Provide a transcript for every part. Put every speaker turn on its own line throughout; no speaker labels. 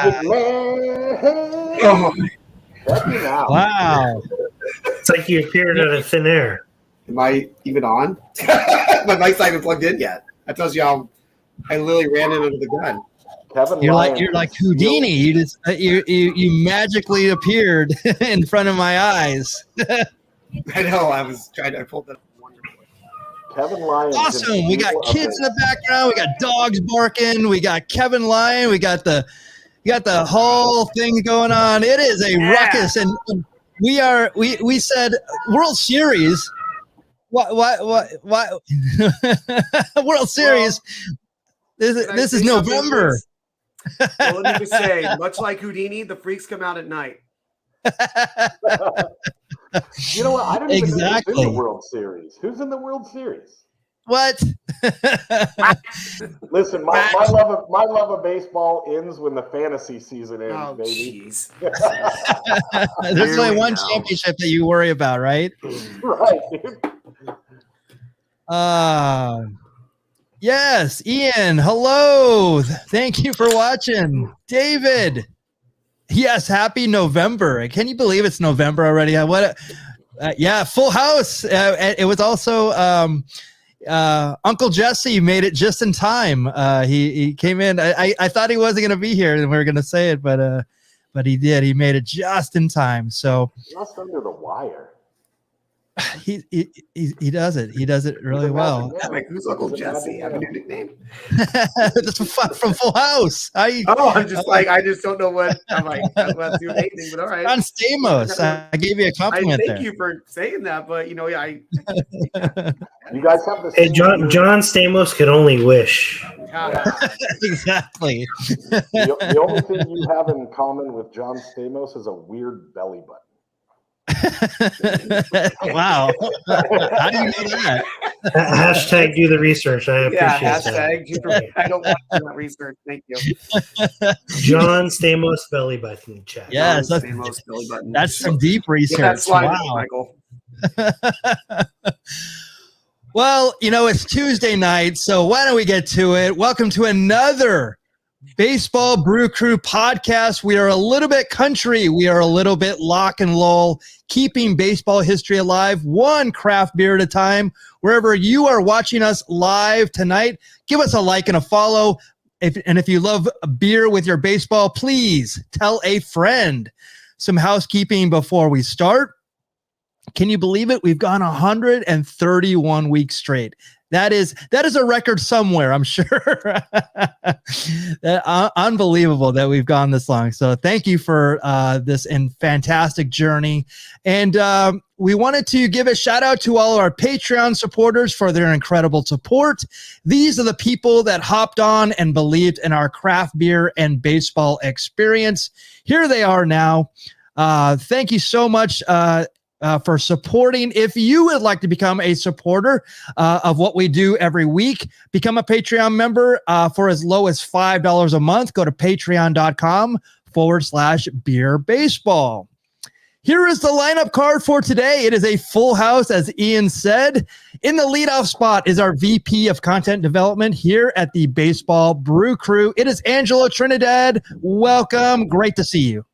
Magic Man.
Oh,
Check him out.
Wow.
It's like you appeared out of thin air.
am I even on? My mic's not even plugged in yet. That tells you how I literally ran into the gun.
Kevin
You're
Lyon
like Houdini. You just you magically appeared in front of my eyes.
I know. I pulled that up wonderfully.
Kevin Lyon.
Awesome. We got kids in the background. We got dogs barking. We got Kevin Lyon. We got the whole thing going on. It is a ruckus, and we said World Series. What World Series? This is November.
Well, let me just say, much like Houdini, the freaks come out at night.
You know what? I don't even know who's
Exactly.
in the World Series. Who's in the World Series?
What?
Listen, my love of baseball ends when the fantasy season ends,
Oh,
baby.
jeez.
There's
Here
only
we
one
go.
championship that you worry about, right?
Right, dude.
Yes, Ian. Hello. Thank you for watching. David. Yes, happy November. Can you believe it's November already? Yeah, Full House. It was also Uncle Jesse made it just in time. He came in. I thought he wasn't going to be here, and we were going to say it, but he did. He made it just in time. So
Just under the wire.
he does it. He does it really well.
I'm like, who's Uncle Jesse? I have a new nickname.
That's from Full House.
Oh, I'm just like, I just don't know what. I'm like, I'm not doing anything, but all right.
John Stamos. I gave you a compliment
Thank
there.
you for saying that, but
You guys have the
Hey,
same
John Stamos could only wish.
Exactly.
The only thing you have in common with John Stamos is a weird belly button.
Wow. How do you know that?
Hashtag do the research. I appreciate that.
hashtag. I don't want to do that research. Thank you.
John Stamos belly button chat.
Yes,
John Stamos belly button.
that's some deep
Get that
research.
slide,
Wow.
Michael.
Well, it's Tuesday night, so why don't we get to it? Welcome to another Baseball Brew Crew podcast. We are a little bit country. We are a little bit lock and lull, keeping baseball history alive, one craft beer at a time. Wherever you are watching us live tonight, give us a like and a follow. If you love beer with your baseball, please tell a friend. Some housekeeping before we start. Can you believe it? We've gone 131 weeks straight. That is a record somewhere, I'm sure. Unbelievable that we've gone this long. So thank you for this fantastic journey. And we wanted to give a shout out to all of our Patreon supporters for their incredible support. These are the people that hopped on and believed in our craft beer and baseball experience. Here they are now. Thank you so much for supporting. If you would like to become a supporter of what we do every week, become a Patreon member for as low as $5 a month. Go to patreon.com/beer baseball. Here is the lineup card for today. It is a full house, as Ian said. In the leadoff spot is our VP of Content Development here at the Baseball Brew Crew. It is Angelo Trinidad. Welcome. Great to see you.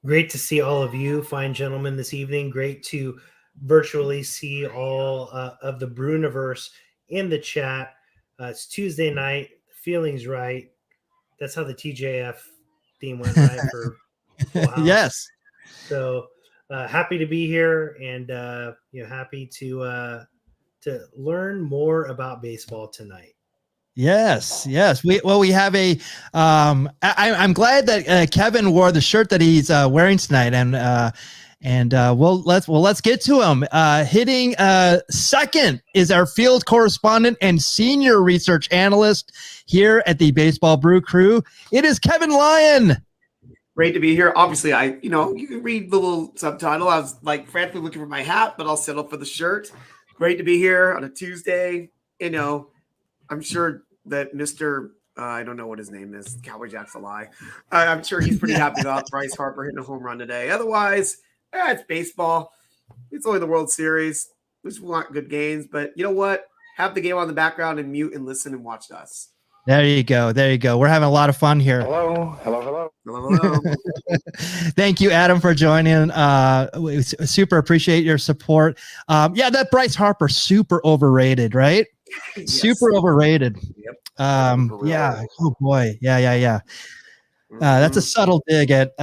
Great to see all of you fine gentlemen this evening. Great to virtually see all of the Brewniverse in the chat. It's Tuesday night. Feeling's right. That's how the TJF theme went, right? For Full House.
Yes.
So happy to be here and happy to learn more about baseball tonight.
Yes. We have a. I'm glad that Kevin wore the shirt that he's wearing tonight, and let's get to him. Hitting second is our field correspondent and senior research analyst here at the Baseball Brew Crew. It is Kevin Lyon.
Great to be here. Obviously, you can read the little subtitle. I was like frantically looking for my hat, but I'll settle for the shirt. Great to be here on a Tuesday. I'm sure that Mr. I don't know what his name is. Cowboy Jack's a lie. I'm sure he's pretty happy about Bryce Harper hitting a home run today. Otherwise, it's baseball. It's only the World Series. We just want good games. But you know what? Have the game on the background and mute and listen and watch us.
There you go. There you go. We're having a lot of fun here.
Hello.
Hello, hello.
Thank you, Adam, for joining. We super appreciate your support. Yeah, that Bryce Harper, super overrated, right?
Yes.
Super overrated.
Yep.
Yeah. Oh boy. Yeah. That's a subtle dig at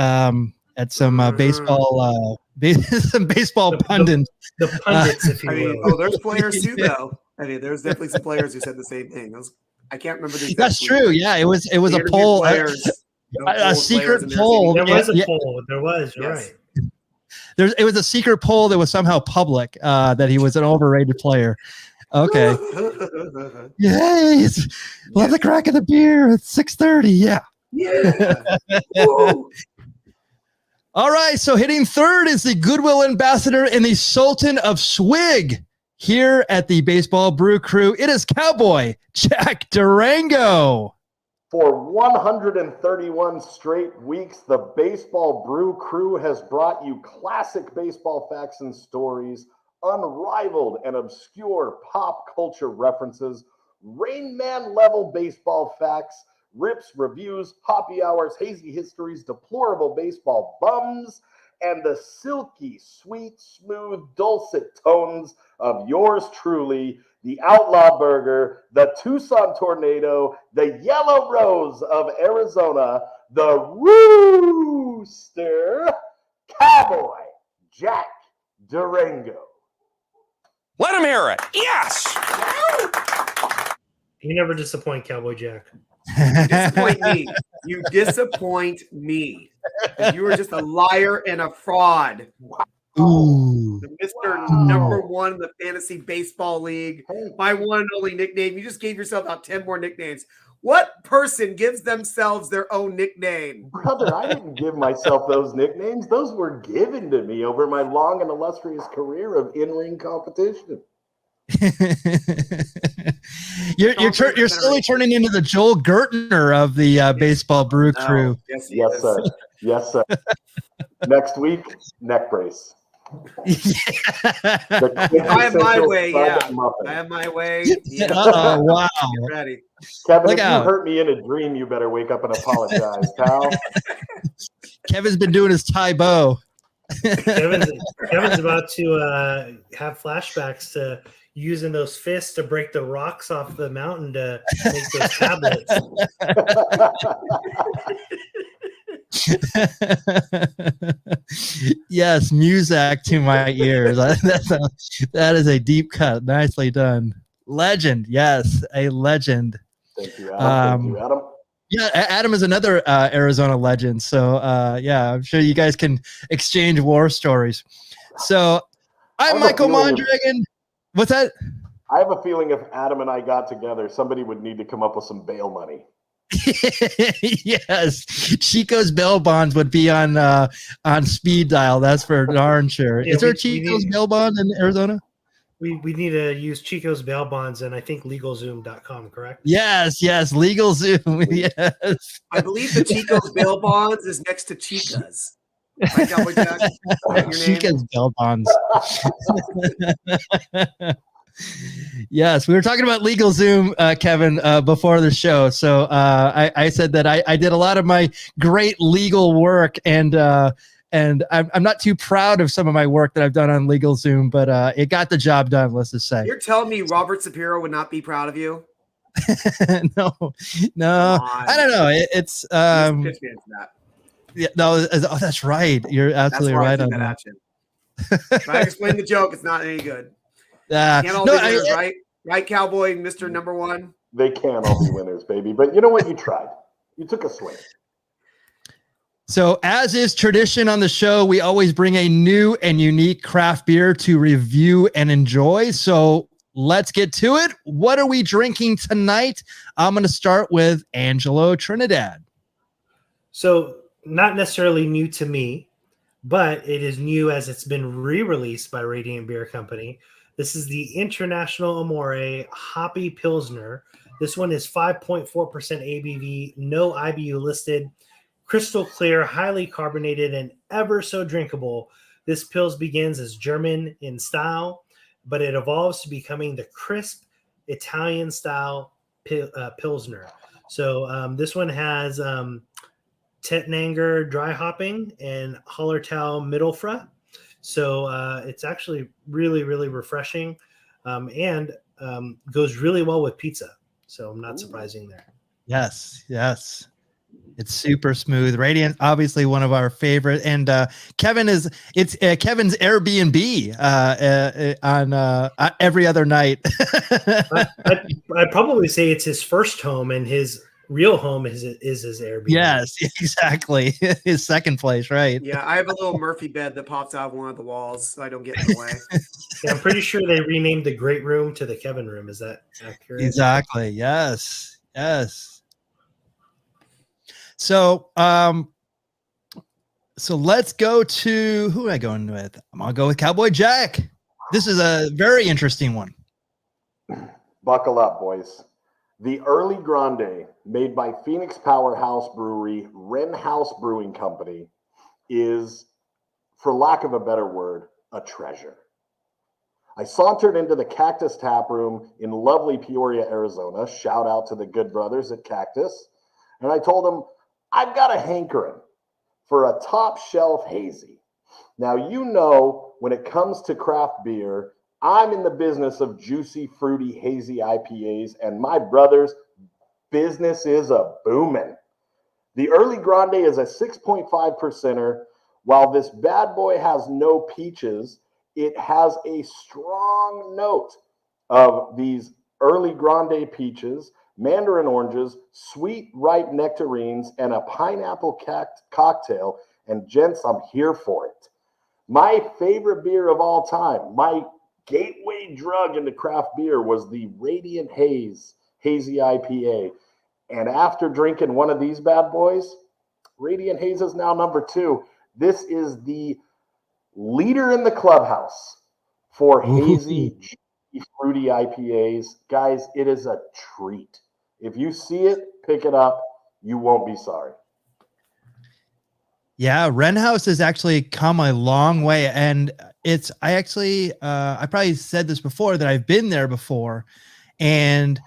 some baseball some baseball pundits.
The pundits, if you
I mean,
will.
there's players too, though. I mean, there's definitely some players who said the same thing. I can't remember the exact
That's
tweet.
true. Yeah, it was a poll. A secret poll.
There was a
Yeah.
poll. There was. You're right.
It was a secret poll that was somehow public that he was an overrated player. Okay. Yay! Love the crack of the beer at 6:30. Yeah.
Woo.
All right. So hitting third is the Goodwill Ambassador and the Sultan of Swig here at the Baseball Brew Crew. It is Cowboy Jack Durango.
For 131 straight weeks, the Baseball Brew Crew has brought you classic baseball facts and stories, unrivaled and obscure pop culture references, Rain Man level baseball facts, rips, reviews, hoppy hours, hazy histories, deplorable baseball bums, and the silky, sweet, smooth, dulcet tones of yours truly, the Outlaw Burger, the Tucson Tornado, the Yellow Rose of Arizona, the Rooster, Cowboy Jack Durango.
Let him hear it. Yes.
You never disappoint, Cowboy Jack.
You disappoint me. You disappoint me. You are just a liar and a fraud.
Ooh.
The Mr. Number One in the Fantasy Baseball League. My one and only nickname. You just gave yourself about 10 more nicknames. What person gives themselves their own nickname?
Brother, I didn't give myself those nicknames. Those were given to me over my long and illustrious career of in-ring competition.
You're slowly turning into the Joel Gertner of the Baseball Brew Crew.
Yes, sir. Yes, sir. Next week, neck brace.
I have my way, yeah. I have my way. Yeah.
Oh wow!
Get ready,
Kevin. If you hurt me in a dream, you better wake up and apologize, pal.
Kevin's been doing his Tai Bo.
Kevin's about to have flashbacks to using those fists to break the rocks off the mountain to make those tablets.
Yes, Muzak to my ears. That is a deep cut. Nicely done. Legend. Yes, a legend.
Thank you, Adam. Thank you, Adam.
Yeah, Adam is another Arizona legend. So, yeah, I'm sure you guys can exchange war stories. So, I'm Michael Mondragon. What's that?
I have a feeling if Adam and I got together, somebody would need to come up with some bail money.
Yes, Chico's bail bonds would be on speed dial. That's for darn sure.
Yeah,
is there Chico's bail bond in Arizona?
We need to use Chico's bail bonds and I think LegalZoom.com, correct?
Yes, LegalZoom. Yes.
I believe the Chico's bail bonds is next to Chica's. Right, Cowboy Jack? Is that your name?
Chica's bail bonds. Yes, we were talking about LegalZoom, Kevin, before the show. So I said that I did a lot of my great legal work, and I'm not too proud of some of my work that I've done on LegalZoom, but it got the job done. Let's just say.
You're telling me Robert Shapiro would not be proud of you?
No, I don't know. It's yeah, no, that's right. You're absolutely right on that.
If I explain the joke, it's not any good. Can't all be winners, right? Right, Cowboy, Mr. Number One?
They can't all be winners, baby. But you know what? You tried. You took a swing.
So, as is tradition on the show, we always bring a new and unique craft beer to review and enjoy. So, let's get to it. What are we drinking tonight? I'm going to start with Angelo Trinidad.
So, not necessarily new to me, but it is new as it's been re-released by Radiant Beer Company. This is the International Amore Hoppy Pilsner. This one is 5.4% ABV, no IBU listed, crystal clear, highly carbonated, and ever so drinkable. This Pils begins as German in style, but it evolves to becoming the crisp Italian-style Pilsner. So this one has Tettnanger dry hopping and Hallertau Mittelfra. So it's actually really, really refreshing and goes really well with pizza. So I'm not surprising there.
Yes. It's super smooth. Radiant, obviously one of our favorite. And Kevin's Airbnb on every other night.
I'd probably say it's his first home, and his real home is his Airbnb.
Yes, exactly. His second place, right?
Yeah, I have a little Murphy bed that pops out of one of the walls so I don't get in the way.
Yeah, I'm pretty sure they renamed the great room to the Kevin room. Is that accurate?
Exactly. Yes. So, so let's go to who am I going with? I'm gonna go with Cowboy Jack. This is a very interesting one.
Buckle up, boys. The Early Grande, made by Phoenix Powerhouse Brewery, Wren House Brewing Company, is, for lack of a better word, a treasure. I sauntered into the Cactus Tap Room in lovely Peoria, Arizona. Shout out to the good brothers at Cactus. And I told them, I've got a hankering for a top shelf hazy. Now, you know, when it comes to craft beer, I'm in the business of juicy, fruity, hazy IPAs, and my brothers, business is a booming. The Early Grande is a 6.5%. While this bad boy has no peaches, it has a strong note of these Early Grande peaches, mandarin oranges, sweet, ripe nectarines, and a pineapple cocktail. And gents, I'm here for it. My favorite beer of all time, my gateway drug into craft beer, was the Radiant Haze Hazy IPA. And after drinking one of these bad boys, Radiant Haze is now number 2. This is the leader in the clubhouse for hazy, fruity IPAs. Guys, it is a treat. If you see it, pick it up. You won't be sorry.
Yeah, Wren House has actually come a long way. And I probably said this before, that I've been there before. And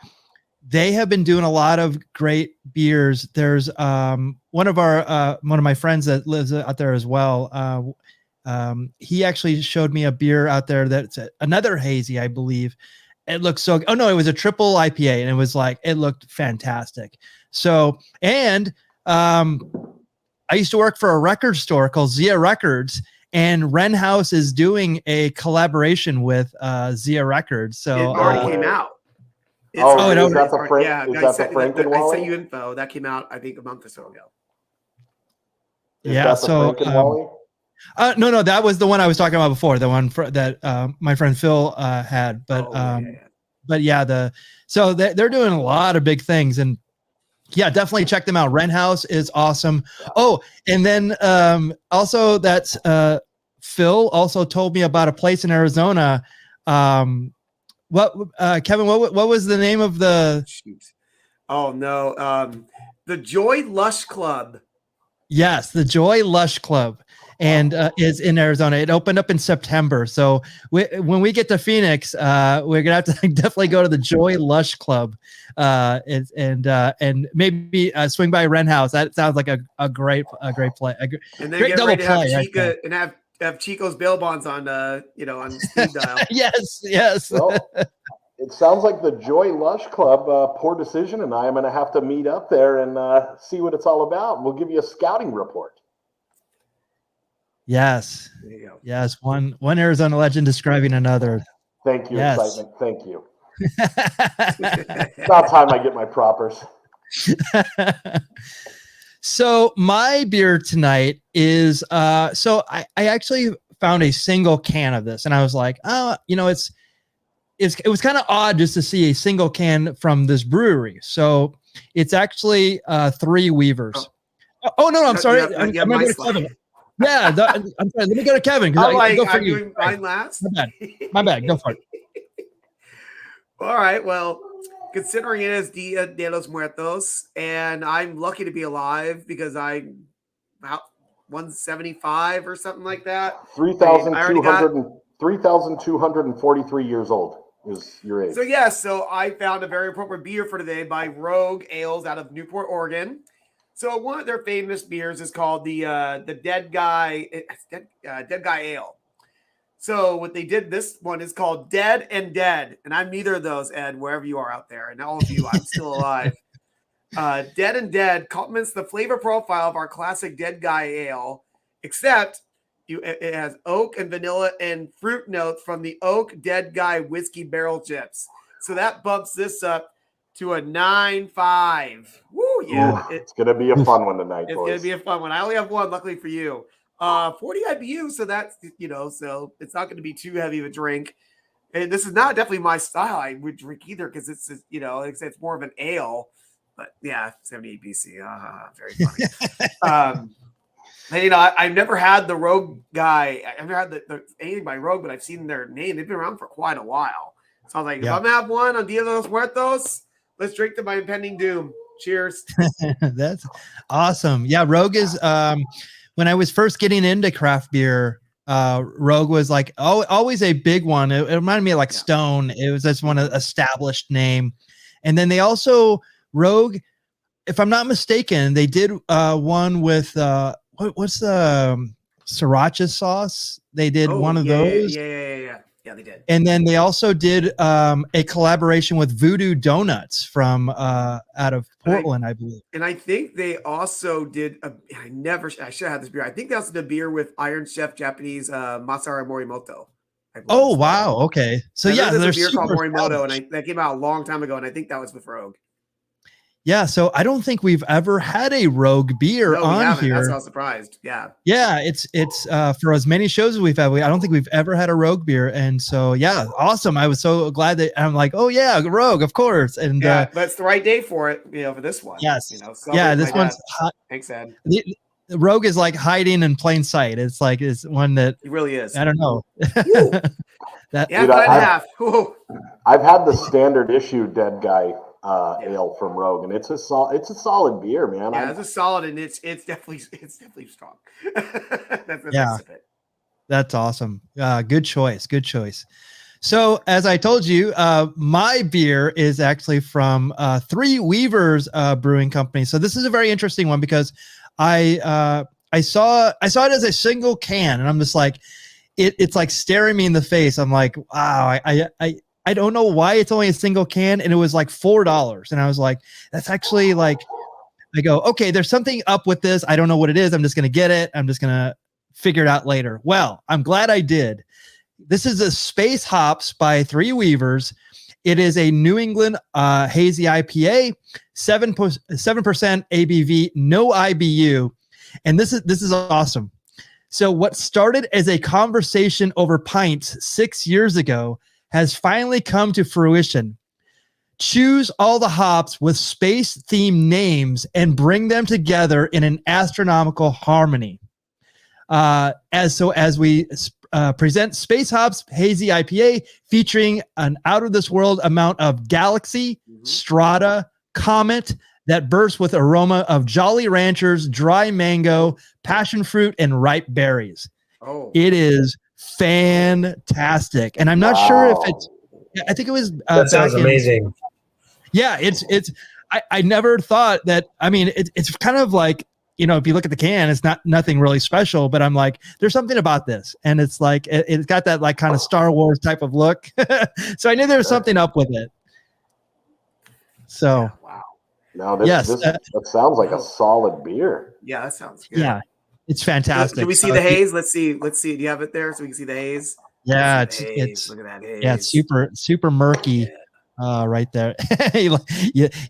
they have been doing a lot of great beers. There's one of my friends that lives out there as well. He actually showed me a beer out there that's another hazy, I believe. It looked it was a triple IPA, and it looked fantastic. So, and I used to work for a record store called Zia Records, and Wren House is doing a collaboration with Zia Records. So
it already came out.
Is that the Frank?
Yeah,
is that the Frank and Wally?
I sent you info. That came out, I think, a month or so ago.
Is that the Frank and Wally?
No, that was the one I was talking about before. The one that my friend Phil had, but they're doing a lot of big things, and yeah, definitely check them out. Wren House is awesome. Oh, and then also that's Phil also told me about a place in Arizona. Kevin, what was the name of the?
Shoot. Oh no, the Joy Lush Club.
Yes, the Joy Lush Club. And is in Arizona. It opened up in September. So when we get to Phoenix, we're gonna have to definitely go to the Joy Lush Club, and maybe swing by Wren House. That sounds like a great play.
And then get ready to have Chica and have Chico's bail bonds on on speed dial.
Yes.
Well, it sounds like the Joy Lush Club, Poor Decision, and I am gonna have to meet up there and see what it's all about. We'll give you a scouting report.
Yes.
There you go.
Yes. One Arizona legend describing another.
Thank you,
yes.
Excitement. Thank you. It's about time I get my propers.
So my beer tonight is so I actually found a single can of this, and I was like, it was kind of odd just to see a single can from this brewery. So it's actually Three Weavers. Oh no, I'm sorry. I'm gonna go to Kevin. Yeah, I'm sorry. Let me go to Kevin.
I'm doing mine last.
My bad. Go for it.
All right. Well, considering it is Dia de los Muertos, and I'm lucky to be alive because I'm about 175 or something like that.
3,243 years old. is your age.
So I found a very appropriate beer for today by Rogue Ales out of Newport, Oregon. So one of their famous beers is called the Dead Guy Ale. So what they did, this one is called Dead and Dead, and I'm neither of those, Ed, wherever you are out there, and all of you, I'm still alive. Dead and Dead complements the flavor profile of our classic Dead Guy Ale, except it has oak and vanilla and fruit notes from the Oak Dead Guy whiskey barrel chips. So that bumps this up to a 9.5. Woo, yeah.
It's going to be a fun one tonight,
It's
boys.
going to be a fun one. I only have one, luckily for you. 40 IBU, so that's, so it's not going to be too heavy of a drink. And this is not definitely my style I would drink either, because it's more of an ale. But yeah, 78 BC. Very funny. And, I've never had the Rogue guy. I've never had anything by Rogue, but I've seen their name. They've been around for quite a while. So I was like, if I'm going to have one on Dia de los Muertos, let's drink to my impending doom. Cheers.
That's awesome. Yeah, Rogue is when I was first getting into craft beer, Rogue was like always a big one. It reminded me of like Stone. It was just one established name. And then they also Rogue, if I'm not mistaken, they did one with what's the sriracha sauce? They did one of those.
Yeah, they did.
And then they also did a collaboration with Voodoo Donuts from out of Portland, I believe.
And I think they also did I should have had this beer. I think they also did a beer with Iron Chef Japanese Masaru Morimoto.
Oh, wow. Okay. So
there's
they're
a beer called
super
Morimoto, and that came out a long time ago, and I think that was with Rogue.
Yeah, so I don't think we've ever had a Rogue beer on here.
That's not surprised. Yeah.
Yeah, it's for as many shows as we've had, I don't think we've ever had a Rogue beer, and so yeah, awesome. I was so glad that I'm like, oh yeah, Rogue, of course, and
but it's the right day for it, for this one.
Yes, this one's hot.
Thanks, Ed.
The Rogue is like hiding in plain sight. It's like it's one that
it really is.
I don't know.
Dude,
I've had the standard issue Dead Guy ale from Rogue, and it's a solid beer, man.
Yeah, it's a solid, and it's definitely strong. That's the
yeah,
of it.
That's awesome. Good choice. So as I told you, my beer is actually from Three Weavers Brewing Company. So this is a very interesting one because I saw it as a single can, and I'm just like, it's like staring me in the face. I'm like, wow, I don't know why it's only a single can, and it was like $4. And I was like, that's actually like, I go, okay, there's something up with this. I don't know what it is. I'm just going to get it. I'm just going to figure it out later. Well, I'm glad I did. This is a Space Hops by Three Weavers. It is a New England hazy IPA, 7% ABV, no IBU. And this is awesome. So what started as a conversation over pints 6 years ago has finally come to fruition. Choose all the hops with space-themed names and bring them together in an astronomical harmony. As we present Space Hops Hazy IPA, featuring an out-of-this-world amount of galaxy, strata, comet that bursts with aroma of Jolly Ranchers, dry mango, passion fruit, and ripe berries.
Oh,
it is fantastic, and I'm not sure if it's. I think it was.
That sounds amazing.
Yeah, it's. I never thought that. I mean, it's kind of like, if you look at the can, it's nothing really special, but I'm like, there's something about this, and it's like it's got that like kind of Star Wars type of look. So I knew there was something up with it. So
wow.
No, that sounds like a solid beer.
Yeah, that sounds good.
Yeah. It's fantastic.
Do we see the haze? Let's see. Do you have it there so we can see the haze?
Yeah,
it's look at that haze.
Yeah, it's super murky, right there. you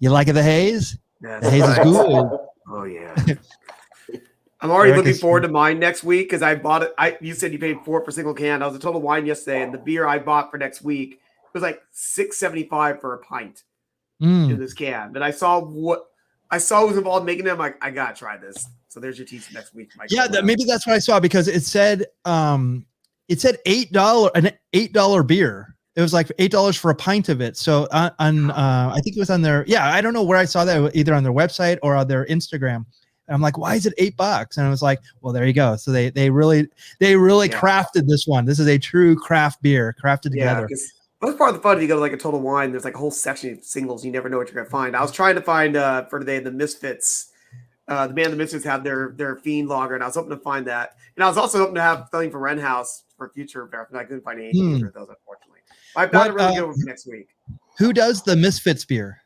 like the haze?
Yeah,
the haze is good.
Oh yeah. I'm already looking forward to mine next week because I bought it. You said you paid $4 for a single can. I was a Total Wine yesterday, and the beer I bought for next week was like $6.75 for a pint in this can. But I saw what was involved in making them. Like, I gotta try this. So there's your teaser next week.
Yeah, maybe that's what I saw because it said $8, an $8 beer. It was like $8 for a pint of it. So I think it was on their, I don't know where I saw that, either on their website or on their Instagram. And I'm like, why is it $8? And I was like, well, there you go. So they really crafted this one. This is a true craft beer crafted together.
That's part of the fun. If you go to like a Total Wine, there's like a whole section of singles. You never know what you're gonna find. I was trying to find for today the Misfits. The band the Misfits have their Fiend lager, and I was hoping to find that. And I was also hoping to have something from Ren House for future beer, but I couldn't find any either of those, unfortunately. I've got a really good one for next week.
Who does the Misfits beer?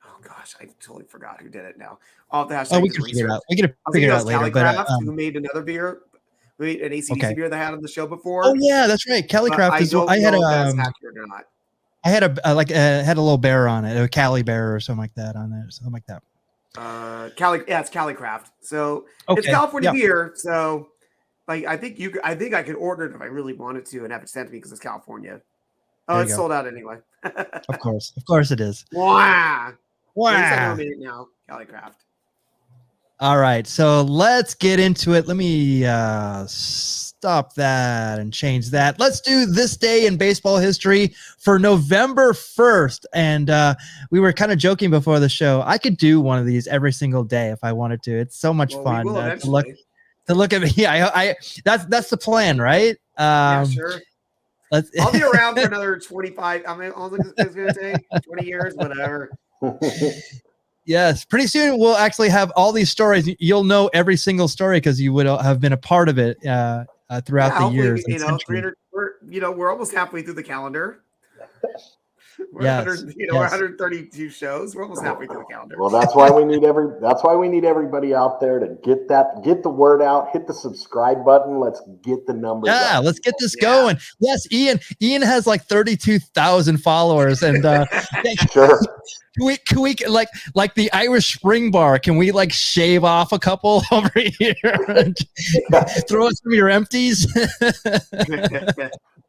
Oh gosh, I totally forgot who did it now. I'll have to
Oh, we can figure it out. We can figure it out later. But
who made another beer, who made an ACDC beer that I had on the show before.
Oh yeah, that's right. Cali Craft is. I had a little bear on it, a Cali bear or something like that on there, something like that.
It's Cali Craft. So it's California beer. So like I think I could order it if I really wanted to and have it sent to me because it's California. Oh, it's sold out anyway.
Of course it is.
Wow.
Wow.
Now, Cali Craft.
All right, so let's get into it. Let me stop that and change that. Let's do this day in baseball history for November 1st. And we were kind of joking before the show. I could do one of these every single day if I wanted to. It's so much fun to look at me. Yeah, that's the plan, right?
Yeah, sure. I'll be around for another 25. I mean, all it's going to take 20 years, whatever.
Yes, pretty soon we'll actually have all these stories. You'll know every single story because you would have been a part of it throughout the years.
We're almost halfway through the calendar. We're 132 shows. We're almost halfway through the calendar.
Well, that's why we need everybody out there to get the word out. Hit the subscribe button. Let's get the numbers.
Yeah, let's get this going. Yes, Ian has like 32,000 followers, and
sure.
Can we like the Irish Spring Bar? Can we like shave off a couple over here and throw us some of your empties?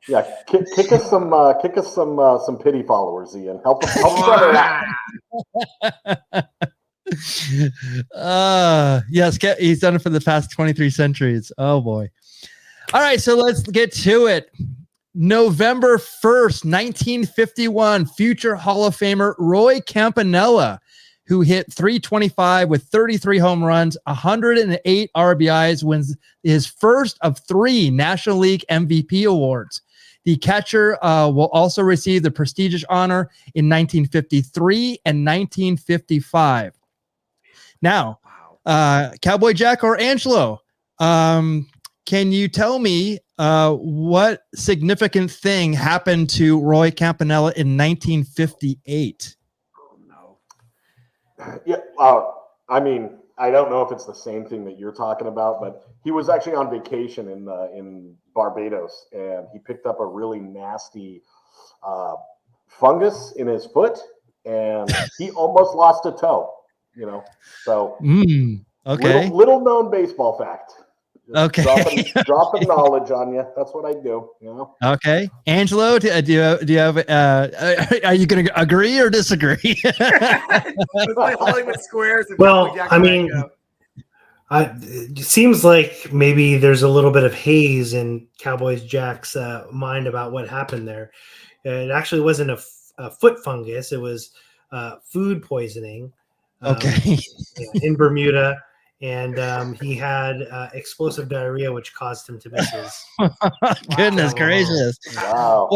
Yeah, kick us some pity followers, Ian. Help brother out.
Yes, he's done it for the past 23 centuries. Oh boy. All right, so let's get to it. November 1st, 1951, future Hall of Famer Roy Campanella, who hit .325 with 33 home runs, 108 RBIs, wins his first of 3 National League MVP awards. The catcher will also receive the prestigious honor in 1953 and 1955. Now, Cowboy Jack or Angelo, can you tell me what significant thing happened to Roy Campanella in 1958?
Oh, no.
Yeah, I mean, I don't know if it's the same thing that you're talking about, but he was actually on vacation in Barbados, and he picked up a really nasty fungus in his foot, and he almost lost a toe. So
okay,
little known baseball fact.
Okay,
dropping knowledge on you. That's what I do.
Okay, Angelo, do you have? Are you going to agree or disagree?
It's like Hollywood Squares.
Well, I mean, it seems like maybe there's a little bit of haze in Cowboys Jack's mind about what happened there. It actually wasn't a foot fungus; it was food poisoning.
Okay,
in Bermuda. And he had explosive diarrhea, which caused him to miss his.
Goodness gracious!
Wow.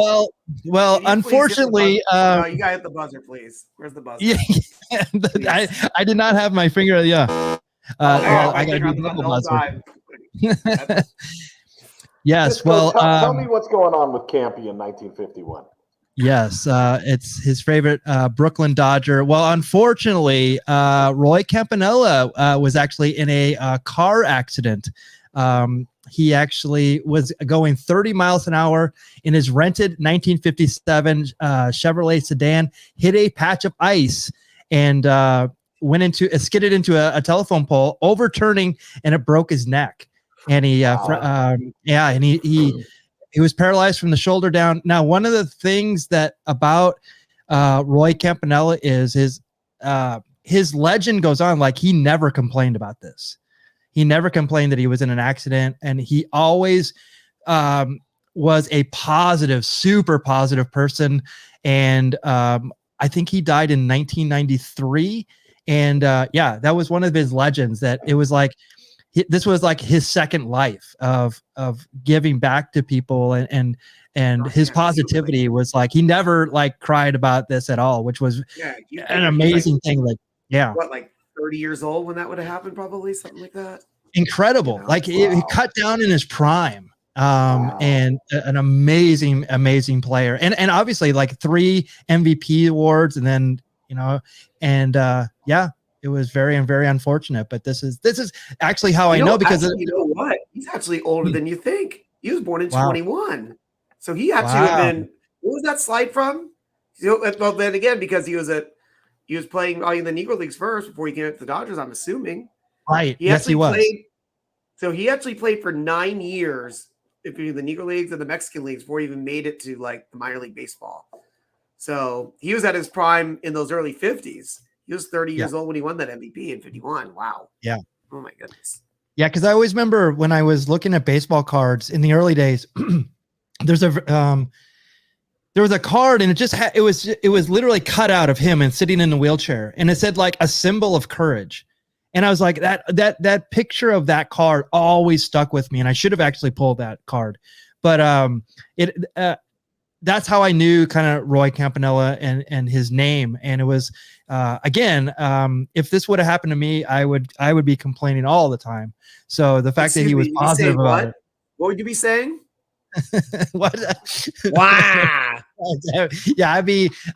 Well. Unfortunately,
you gotta hit the buzzer, please. Where's the buzzer?
Yeah, I did not have my finger. Yeah. I got to do the buzzer. Yes. Well,
tell me what's going on with Campy in 1951.
Yes, it's his favorite Brooklyn Dodger. Well, unfortunately, Roy Campanella was actually in a car accident. He actually was going 30 miles an hour in his rented 1957 Chevrolet sedan, hit a patch of ice, and skidded into a telephone pole, overturning, and it broke his neck. And he was paralyzed from the shoulder down. Now, one of the things that about Roy Campanella is his legend goes on. Like, he never complained about this. He never complained that he was in an accident, and he always was a positive, super positive person. And I think he died in 1993. And that was one of his legends, that it was like this was like his second life of giving back to people, and his positivity was like, he never like cried about this at all, which was an amazing thing. Like, yeah.
What, like 30 years old when that would have happened, probably something like that.
Incredible. You know? Like he cut down in his prime. And an amazing player, and obviously like 3 MVP awards, and then, you know, and it was very unfortunate, but this is actually how I know, because
you know what, he's actually older than you think. He was born in 21, so he actually have been. What was that slide from? Well, then again, because he was playing in the Negro Leagues first before he came up to the Dodgers, I'm assuming.
Right.
He was. So he actually played for 9 years between the Negro Leagues and the Mexican Leagues before he even made it to like the minor league baseball. So he was at his prime in those early 50s. He was 30 years old when he won that MVP in 51. Wow.
Yeah.
Oh my goodness.
Yeah, because I always remember when I was looking at baseball cards in the early days, there was a card, and it was literally cut out of him and sitting in the wheelchair, and it said like a symbol of courage. And I was like, that picture of that card always stuck with me, and I should have actually pulled that card. But that's how I knew kind of Roy Campanella and his name. And it was again, if this would have happened to me, I would be complaining all the time. So the fact that he was positive about it.
What would you be saying?
What?
Wow.
Yeah,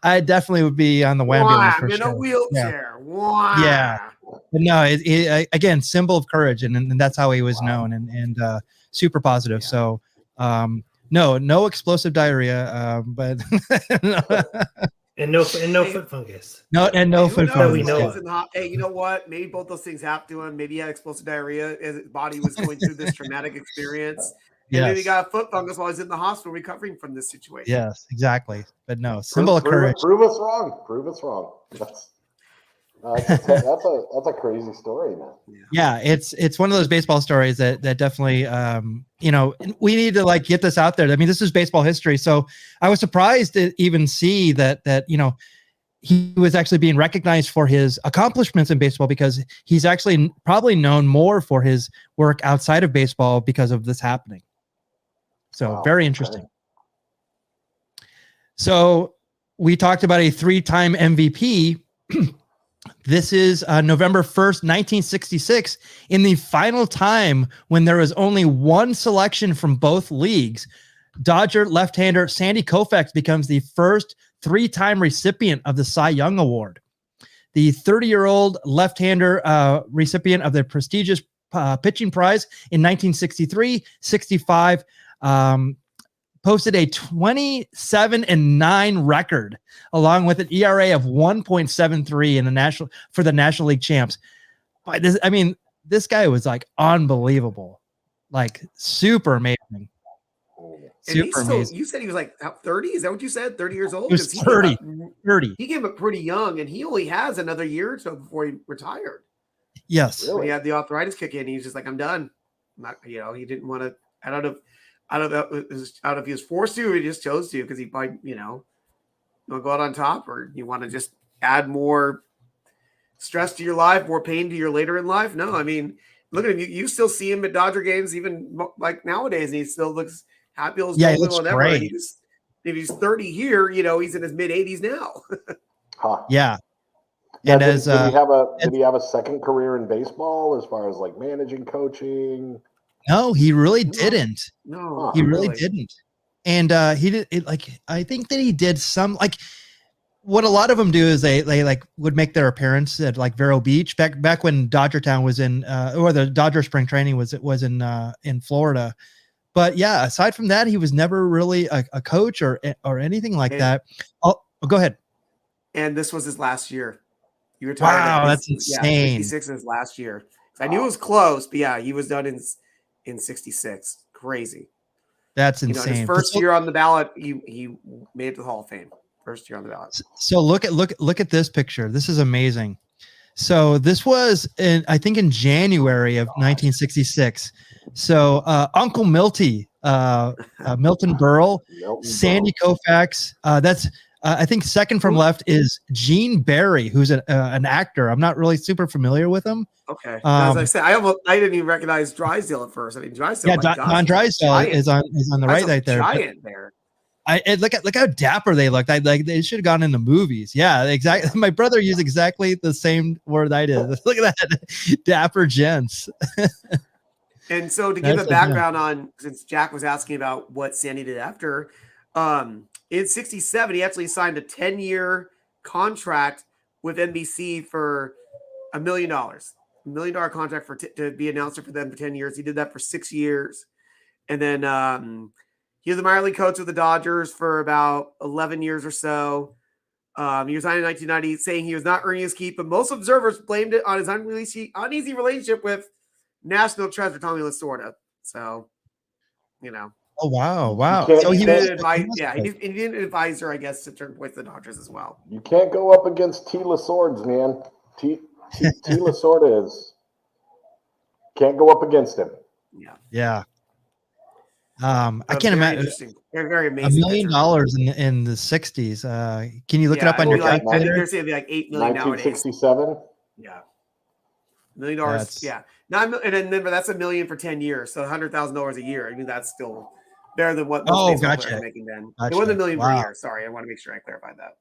I definitely would be on the ambulance for
in
sure.
A wheelchair.
Yeah.
Wow.
Yeah. But no, again, symbol of courage, and that's how he was known, and super positive. Yeah. So, no explosive diarrhea, but
and no foot fungus.
No foot fungus.
We know. Hey, you know what? Maybe both those things happened to him. Maybe he had explosive diarrhea as his body was going through this traumatic experience. And maybe he got a foot fungus while he's in the hospital recovering from this situation.
Yes, exactly. But no, symbol of courage.
Prove us wrong. Prove us wrong. That's a crazy story, man.
Yeah, it's one of those baseball stories that definitely we need to like get this out there. I mean, this is baseball history, so I was surprised to even see that he was actually being recognized for his accomplishments in baseball, because he's actually probably known more for his work outside of baseball because of this happening. So very interesting. Okay. So we talked about a 3-time MVP. This is November 1st, 1966, in the final time when there was only one selection from both leagues. Dodger left-hander Sandy Koufax becomes the first 3-time recipient of the Cy Young Award. The 30-year-old left-hander recipient of the prestigious pitching prize in 1963, 65, posted a 27-9 record, along with an ERA of 1.73 in the National League champs. But this guy was like unbelievable, like super amazing. Super amazing.
You said he was like 30? Is that what you said? 30 years old?
He was 30. 30.
He came up pretty young, and he only has another year or so before he retired.
Yes.
Really? When he had the arthritis kick in, he was just like, I'm done. He didn't want to. I don't know if he was forced to, or he just chose to, because he might, go out on top, or you want to just add more stress to your life, more pain to your later in life. No, I mean, look at him. You still see him at Dodger games, even like nowadays, and he still looks happy as
he looks great.
If he's 30 here, he's in his mid 80s now.
Yeah.
And did he have a second career in baseball as far as like managing, coaching?
No, he really didn't.
No,
he really didn't. And he did it. Like, I think that he did some, like, what a lot of them do is they like would make their appearance at like Vero Beach back when Dodgertown was in, or the Dodger spring training was in Florida. But yeah, aside from that, he was never really a coach or anything like that. Oh, go ahead.
And this was his last year. You retired.
Wow, that's insane.
66 is his last year. I knew it was close, but yeah, he was done in 66. Crazy.
That's insane.
His first year on the ballot, he made it to the Hall of Fame. First year on the ballot.
So look at this picture. This is amazing. So this was I think in January of 1966. So Uncle Milty, Milton Berle, Sandy Koufax. That's I think second from left is Gene Barry, who's an actor. I'm not really super familiar with him.
Okay. As I said, I didn't even recognize Drysdale at first. I mean, Drysdale.
Yeah,
my
Don Drysdale is on the right there.
Giant there.
Look how dapper they looked. They should have gone in the movies. Yeah, exactly. My brother used exactly the same word I did. Look at that, dapper gents.
And so to give a background on, since Jack was asking about what Sandy did after, in 67, he actually signed a 10-year contract with NBC for $1 million. $1 million contract to be announcer for them for 10 years. He did that for 6 years. And then he was the minor league coach with the Dodgers for about 11 years or so. He resigned in 1990, saying he was not earning his keep, but most observers blamed it on his uneasy relationship with national treasure Tommy Lasorda. So,
Oh wow!
So
he needed an advisor, I guess, to turn points to the Dodgers as well.
You can't go up against T. Lasords, man. T. Lasorda can't go up against him.
Yeah. I can't imagine.
They're very amazing.
$1 million in the 60s. Can you look it up on your calculator?
I think they're saying like $8 million
1967.
Nowadays. Yeah, $1 million. Yeah, and then remember that's $1 million for 10 years, so $100,000 a year. I mean, that's still better than what most baseball players are making then. It was $1 million per year. Sorry, I want to make sure I clarified that.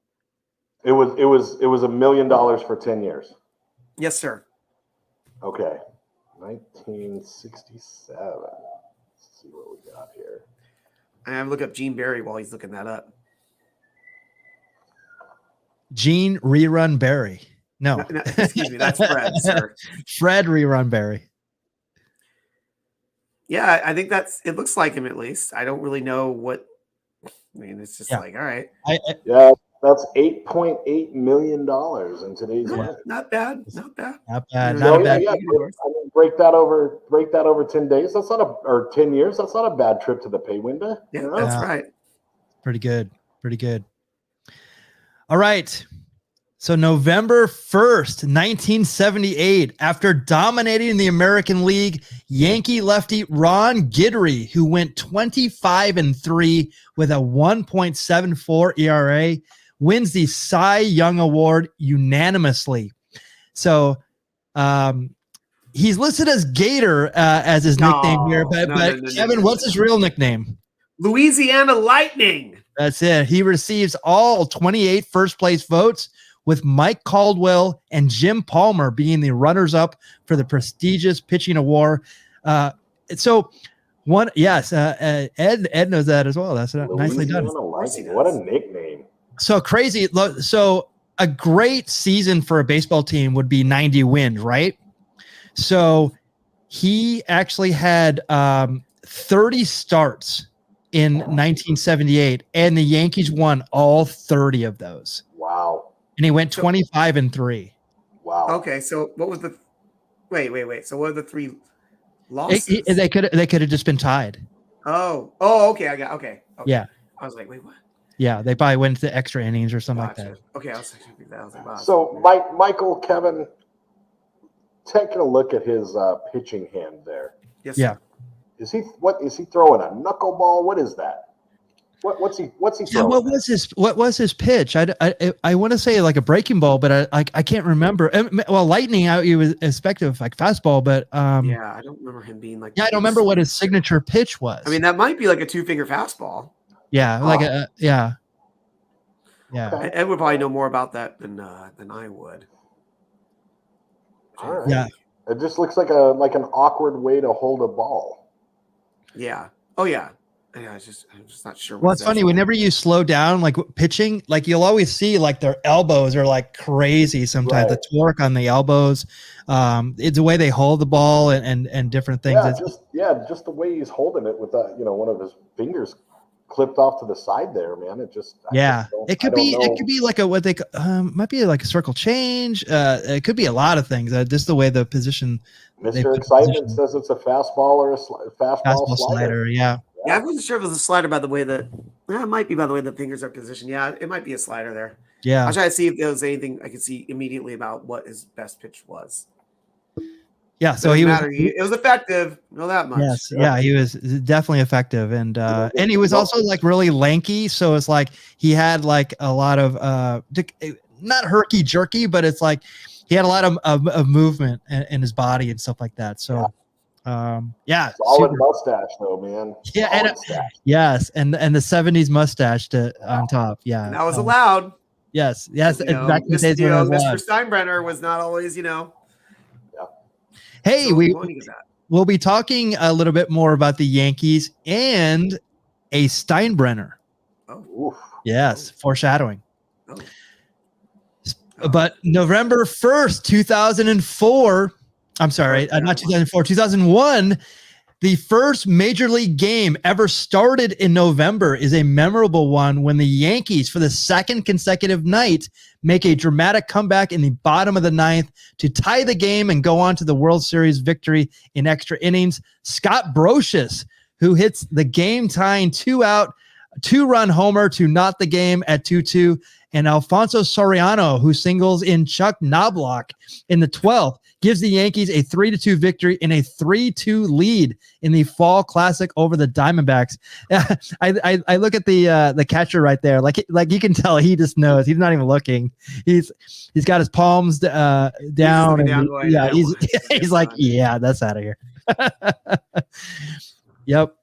It was $1 million for 10 years.
Yes, sir.
Okay, 1967. Let's see what we got here.
I look up Gene Barry while he's looking that up.
Gene Rerun Barry. No,
excuse me, that's Fred, sir.
Fred Rerun Barry.
Yeah, I think it looks like him at least. I don't really know what. I mean, it's just like, all right.
Yeah, that's $8.8 million in today's money.
Not bad.
Not bad.
Yeah, break that over 10 days. That's not or 10 years. That's not a bad trip to the pay window.
Yeah, that's right.
Pretty good. All right. So November 1st, 1978, after dominating the American League, Yankee lefty Ron Guidry, who went 25-3 with a 1.74 ERA, wins the Cy Young Award unanimously. So he's listed as Gator as his nickname here, but Kevin, what's his real nickname?
Louisiana Lightning.
That's it. He receives all 28 first place votes, with Mike Caldwell and Jim Palmer being the runners-up for the prestigious pitching award. Ed knows that as well. That's nicely done.
What a nickname.
So crazy. So a great season for a baseball team would be 90 wins, right? So he actually had 30 starts in 1978, and the Yankees won all 30 of those.
Wow.
And he went 25-3.
Wow.
Okay, so what was the? Wait. So what are the three losses?
They could have just been tied.
Oh, okay. Okay.
Yeah.
I was like, wait, what?
Yeah, they probably went to extra innings or something like that.
Okay, I was like, wow.
So, Michael, Kevin, taking a look at his pitching hand there.
Yes.
Yeah.
Sir.
Is he throwing a knuckleball? What is that? What's he throwing?
Yeah, what was his pitch? I want to say like a breaking ball, but I can't remember. Well, lightning out, he was expected like fastball, but
yeah, I don't remember him being like.
Yeah, I don't remember what his signature pitch was.
I mean, that might be like a 2-finger fastball.
Yeah, yeah.
Okay.
Ed would probably know more about that than I would.
All right.
Yeah.
It just looks like an awkward way to hold a ball.
Yeah. Oh yeah. Yeah, I'm just not sure.
Well, it's funny. Whenever you slow down, like pitching, like you'll always see like their elbows are like crazy. Sometimes the torque on the elbows, it's the way they hold the ball and different things.
Just the way he's holding it with one of his fingers clipped off to the side there, man. It could be like might be like a circle change. It could be a lot of things. Just the way the position. Mr. Excitement says it's a fastball or a fastball slider.
Yeah.
Yeah, I wasn't sure if it was a slider by the way that it might be by the way the fingers are positioned. Yeah, it might be a slider there.
Yeah.
I'll try to see if there was anything I could see immediately about what his best pitch was.
Yeah, so
Doesn't
he was.
matter. It was effective. Know that much.
Yes, yeah, he was definitely effective, and he was also like really lanky. So it's like he had like a lot of not herky jerky, but it's like he had a lot of movement in his body and stuff like that. So yeah,
Solid
super.
mustache though, man.
Yeah,
Solid
and
stash.
yes, and the 70s mustache on top. Yeah,
And that was allowed.
Yes,
You know,
back in the days when it was
Mr.
allowed.
Steinbrenner was not always,
Hey,
so
we'll be talking a little bit more about the Yankees and a Steinbrenner.
Oh.
Oof.
Yes, foreshadowing.
Oh.
But November 1st, 2004, I'm sorry, not 2004, 2001, the first major league game ever started in November is a memorable one when the Yankees, for the second consecutive night, make a dramatic comeback in the bottom of the ninth to tie the game and go on to the World Series victory in extra innings. Scott Brocious, who hits the game-tying two-run homer to knot the game at 2-2, and Alfonso Soriano, who singles in Chuck Knobloch in the 12th, gives the Yankees a 3-2 victory in a 3-2 lead in the Fall Classic over the Diamondbacks. I look at the catcher right there, like you can tell he just knows. He's not even looking. He's got his palms down. He's like, yeah, that's out of here. Yep.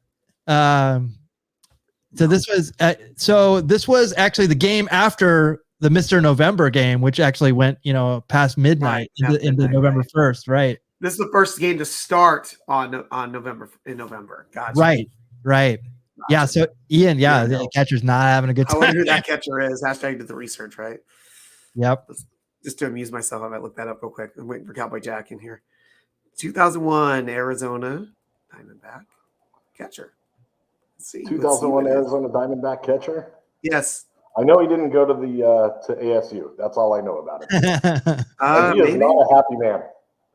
So this was actually the game after the Mr. November game, which actually went, past midnight into November 1st, right?
This is the first game to start in November. Gotcha.
Right. Gotcha. Yeah. So Ian, the catcher's not having a good time.
I wonder who that catcher is. Hashtag did the research, right?
Yep.
Just to amuse myself, I might look that up real quick. I'm waiting for Cowboy Jack in here. 2001 Arizona Diamondback catcher. Let's see.
2001 Arizona Diamondback catcher.
Yes.
I know he didn't go to to ASU. That's all I know about him. He is
Maybe.
not a happy man.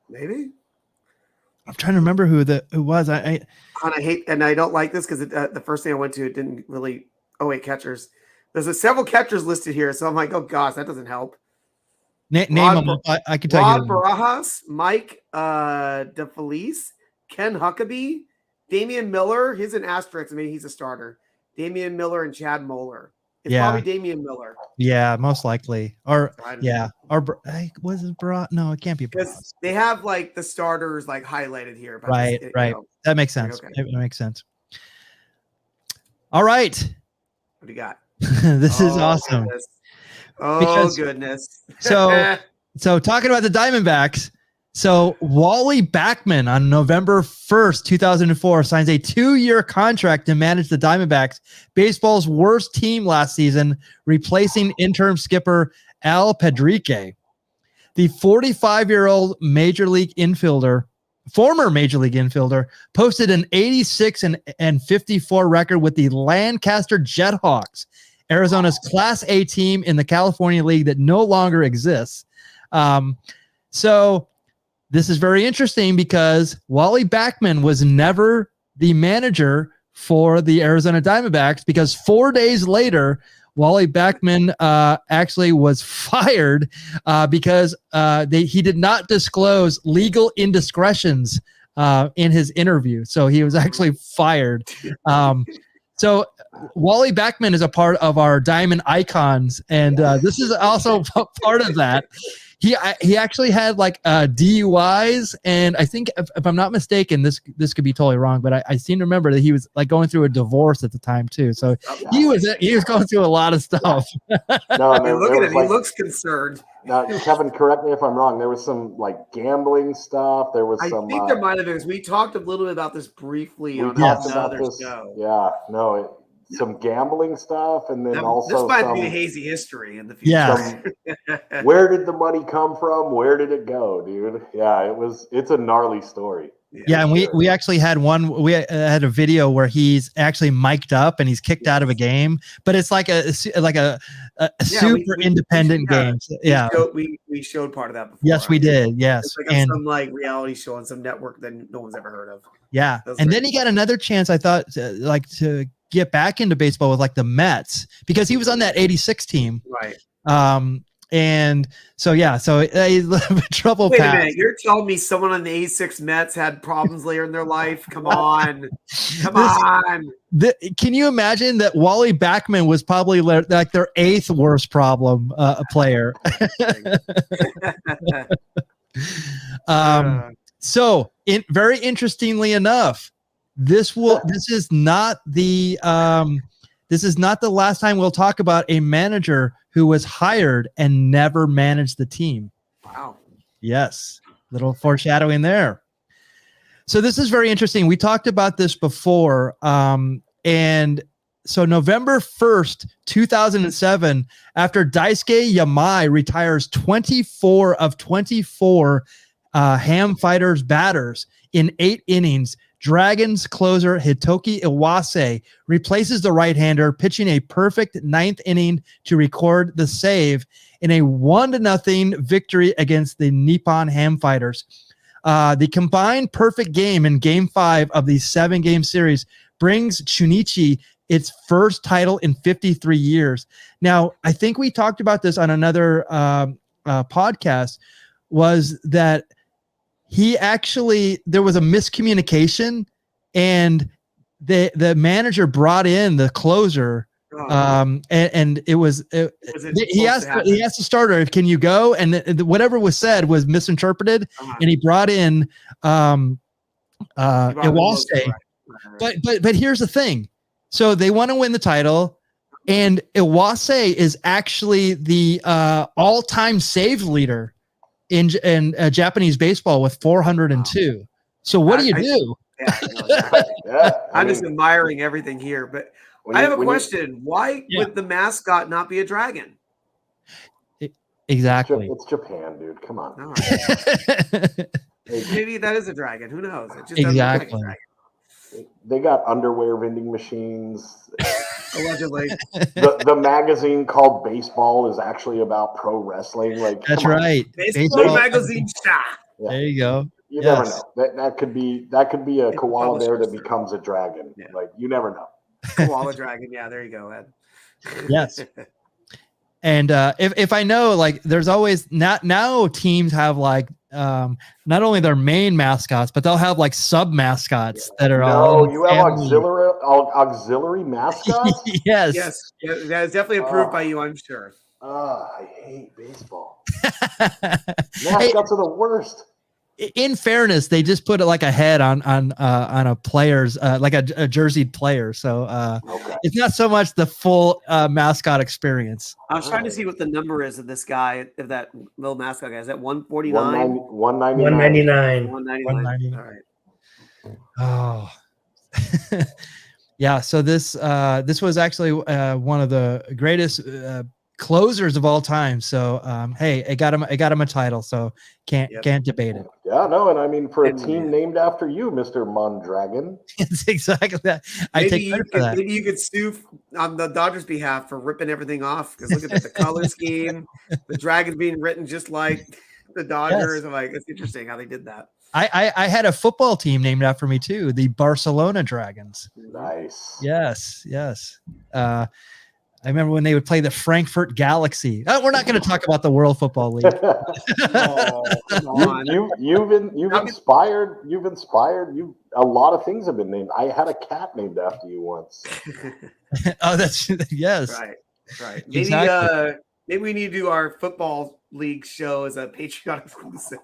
Maybe.
I'm trying to remember who was.
I hate, and I don't like this because the first thing I went to, it didn't really. Oh wait, catchers. There's several catchers listed here, so I'm like, oh gosh, that doesn't help.
Name them. I can tell you.
Rod Barajas, Mike DeFelice, Ken Huckabee, Damian Miller. He's an asterisk. Maybe he's a starter. Damian Miller and Chad Moeller. It's probably Damian Miller.
Yeah, most likely. Or was it Barat? No, it can't be
because they have like the starters like highlighted here. But
right. That makes sense. Okay. It makes sense. All right.
What do you got?
This is awesome.
Goodness. Goodness.
So talking about the Diamondbacks. So Wally Backman on November 1st, 2004 signs a 2-year contract to manage the Diamondbacks, baseball's worst team last season, replacing interim skipper Al Pedrique. The 45-year-old former Major League infielder, posted an 86 and 54 record with the Lancaster Jethawks, Arizona's Class A team in the California League that no longer exists. So this is very interesting because Wally Backman was never the manager for the Arizona Diamondbacks because 4 days later, Wally Backman actually was fired because he did not disclose legal indiscretions in his interview. So he was actually fired. So Wally Backman is a part of our Diamond Icons, and this is also part of that. He actually had like DUIs, and I think if I'm not mistaken, this could be totally wrong, but I seem to remember that he was like going through a divorce at the time too. So he was going through a lot of stuff.
No,
look at him; he looks concerned.
Now, Kevin, correct me if I'm wrong. There was some like gambling stuff. There was some.
I think there might have been. We talked a little bit about this briefly on another show.
Yeah, no. Some gambling stuff, and then also
this might be a hazy history in the future.
Yeah.
Where did the money come from? Where did it go, dude? Yeah, it's a gnarly story.
Yeah, and we actually had had a video where he's actually mic'd up and he's kicked out of a game, but it's like a super independent game. Yeah,
we showed part of that before.
Yes, we did. Yes,
it's like some like reality show on some network that no one's ever heard of.
Yeah, and then he got another chance. I thought to get back into baseball with like the Mets because he was on that 86 team.
Right.
And so a little bit trouble
Wait a
path.
minute, you're telling me someone on the 86 Mets had problems later in their life? Come on.
Can you imagine that Wally Backman was probably like their 8th worst problem player? So, very interestingly enough, this is not the last time we'll talk about a manager who was hired and never managed the team.
Wow.
Yes, little foreshadowing there. So this is very interesting. We talked about this before, and so November 1st, 2007, after Daisuke Yamai retires 24 of 24 Ham Fighters batters in 8 innings, Dragons closer Hitoki Iwase replaces the right-hander, pitching a perfect 9th inning to record the save in a 1-0 victory against the Nippon Ham Fighters. The combined perfect game in Game 5 of the 7-game series brings Chunichi its first title in 53 years. Now, I think we talked about this on another podcast, was that there was a miscommunication, and the manager brought in the closer, and he asked the starter, "Can you go?" And whatever was said was misinterpreted, and he brought in Iwase. But here's the thing: so they want to win the title, and Iwase is actually the all-time save leader in Japanese baseball with 402. So what do you do?
I'm just admiring everything here, but I have a question. Why would the mascot not be a dragon?
Exactly.
It's Japan, dude. Come on.
No. Maybe that is a dragon. Who knows? It just
exactly.
Doesn't look like a dragon.
They got underwear vending machines.
Allegedly.
The magazine called Baseball is actually about pro wrestling. Like,
that's right.
Baseball magazine shot.
Yeah. There you go.
You never know. That could be a koala bear that becomes a dragon. Yeah. Like, you never know.
Koala dragon. Yeah, there you go, Ed.
Yes. And if I know, like, there's always now teams have like not only their main mascots, but they'll have like sub mascots that are all.
You have auxiliary mascots.
Yes.
That is definitely approved by you, I'm sure.
I hate baseball. Mascots are the worst.
In fairness, they just put like a head on a player's like a jerseyed player, so it's not so much the full mascot experience.
I was trying to see what the number is of this guy, of that little mascot guy. Is that 149?
199.
199.
All right.
Oh, yeah. So this was actually one of the greatest closers of all time. So hey, it got him a title, so can't debate it.
Yeah, no, and I mean, for a team named after you, Mr. Mondragon.
It's exactly that. Maybe
you could sue on the Dodgers' behalf for ripping everything off, because look at the color scheme, the dragons being written just like the Dodgers. Yes. I'm like, it's interesting how they did that.
I had a football team named after me too, the Barcelona Dragons.
Nice.
Yes. I remember when they would play the Frankfurt Galaxy. We're not going to talk about the World Football League.
You've inspired. A lot of things have been named. I had a cat named after you once.
Oh, that's yes.
Right. Maybe
exactly.
Maybe we need to do our football league show as a Patreon exclusive.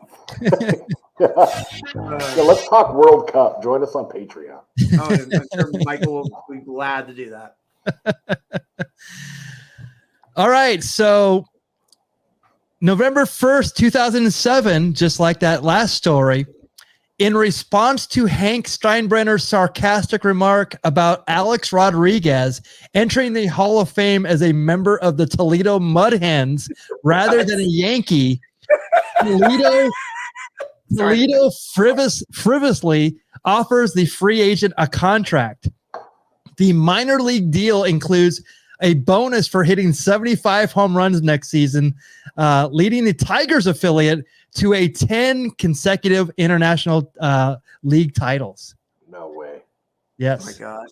Let's talk World Cup. Join us on Patreon.
I'm sure Michael will be glad to do that.
All right, so November 1st, 2007, just like that last story, in response to Hank Steinbrenner's sarcastic remark about Alex Rodriguez entering the Hall of Fame as a member of the Toledo Mud Hens rather than a Yankee, Toledo frivolously offers the free agent a contract. The minor league deal includes a bonus for hitting 75 home runs next season, leading the Tigers affiliate to a 10 consecutive international league titles.
No way.
Yes.
Oh my gosh,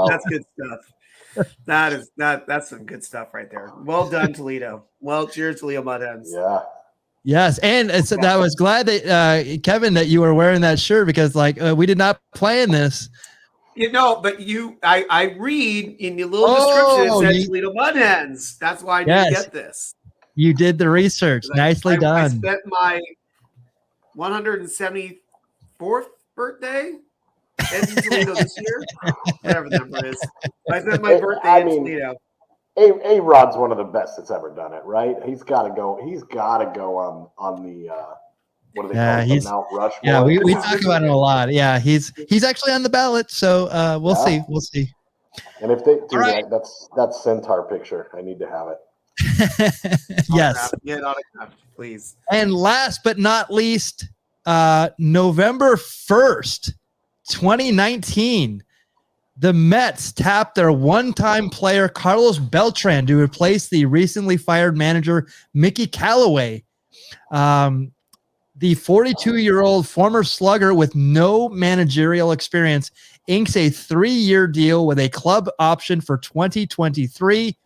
that's good stuff. That's some good stuff right there. Well done, Toledo. Well, cheers, Toledo Mud Hens.
Yeah.
Yes, and I was glad that Kevin, that you were wearing that shirt, because we did not plan this.
But I read in the little description it said Toledo Mud Hens. That's why I didn't get this.
You did the research. Nicely done.
I spent my 174th birthday in Toledo this year. Whatever the number is. I spent my birthday in Toledo.
A-Rod's one of the best that's ever done it, right? He's got to go on the what do they call it? The Mount Rushmore.
Yeah, we talk about it a lot. Yeah, he's actually on the ballot, so we'll see. We'll see.
And if they do that's Centaur picture. I need to have it.
Yes.
Get autographed, please.
And last but not least, November 1st, 2019, the Mets tapped their one-time player Carlos Beltran to replace the recently fired manager Mickey Callaway. The 42-year-old former slugger with no managerial experience inks a 3-year deal with a club option for 2023.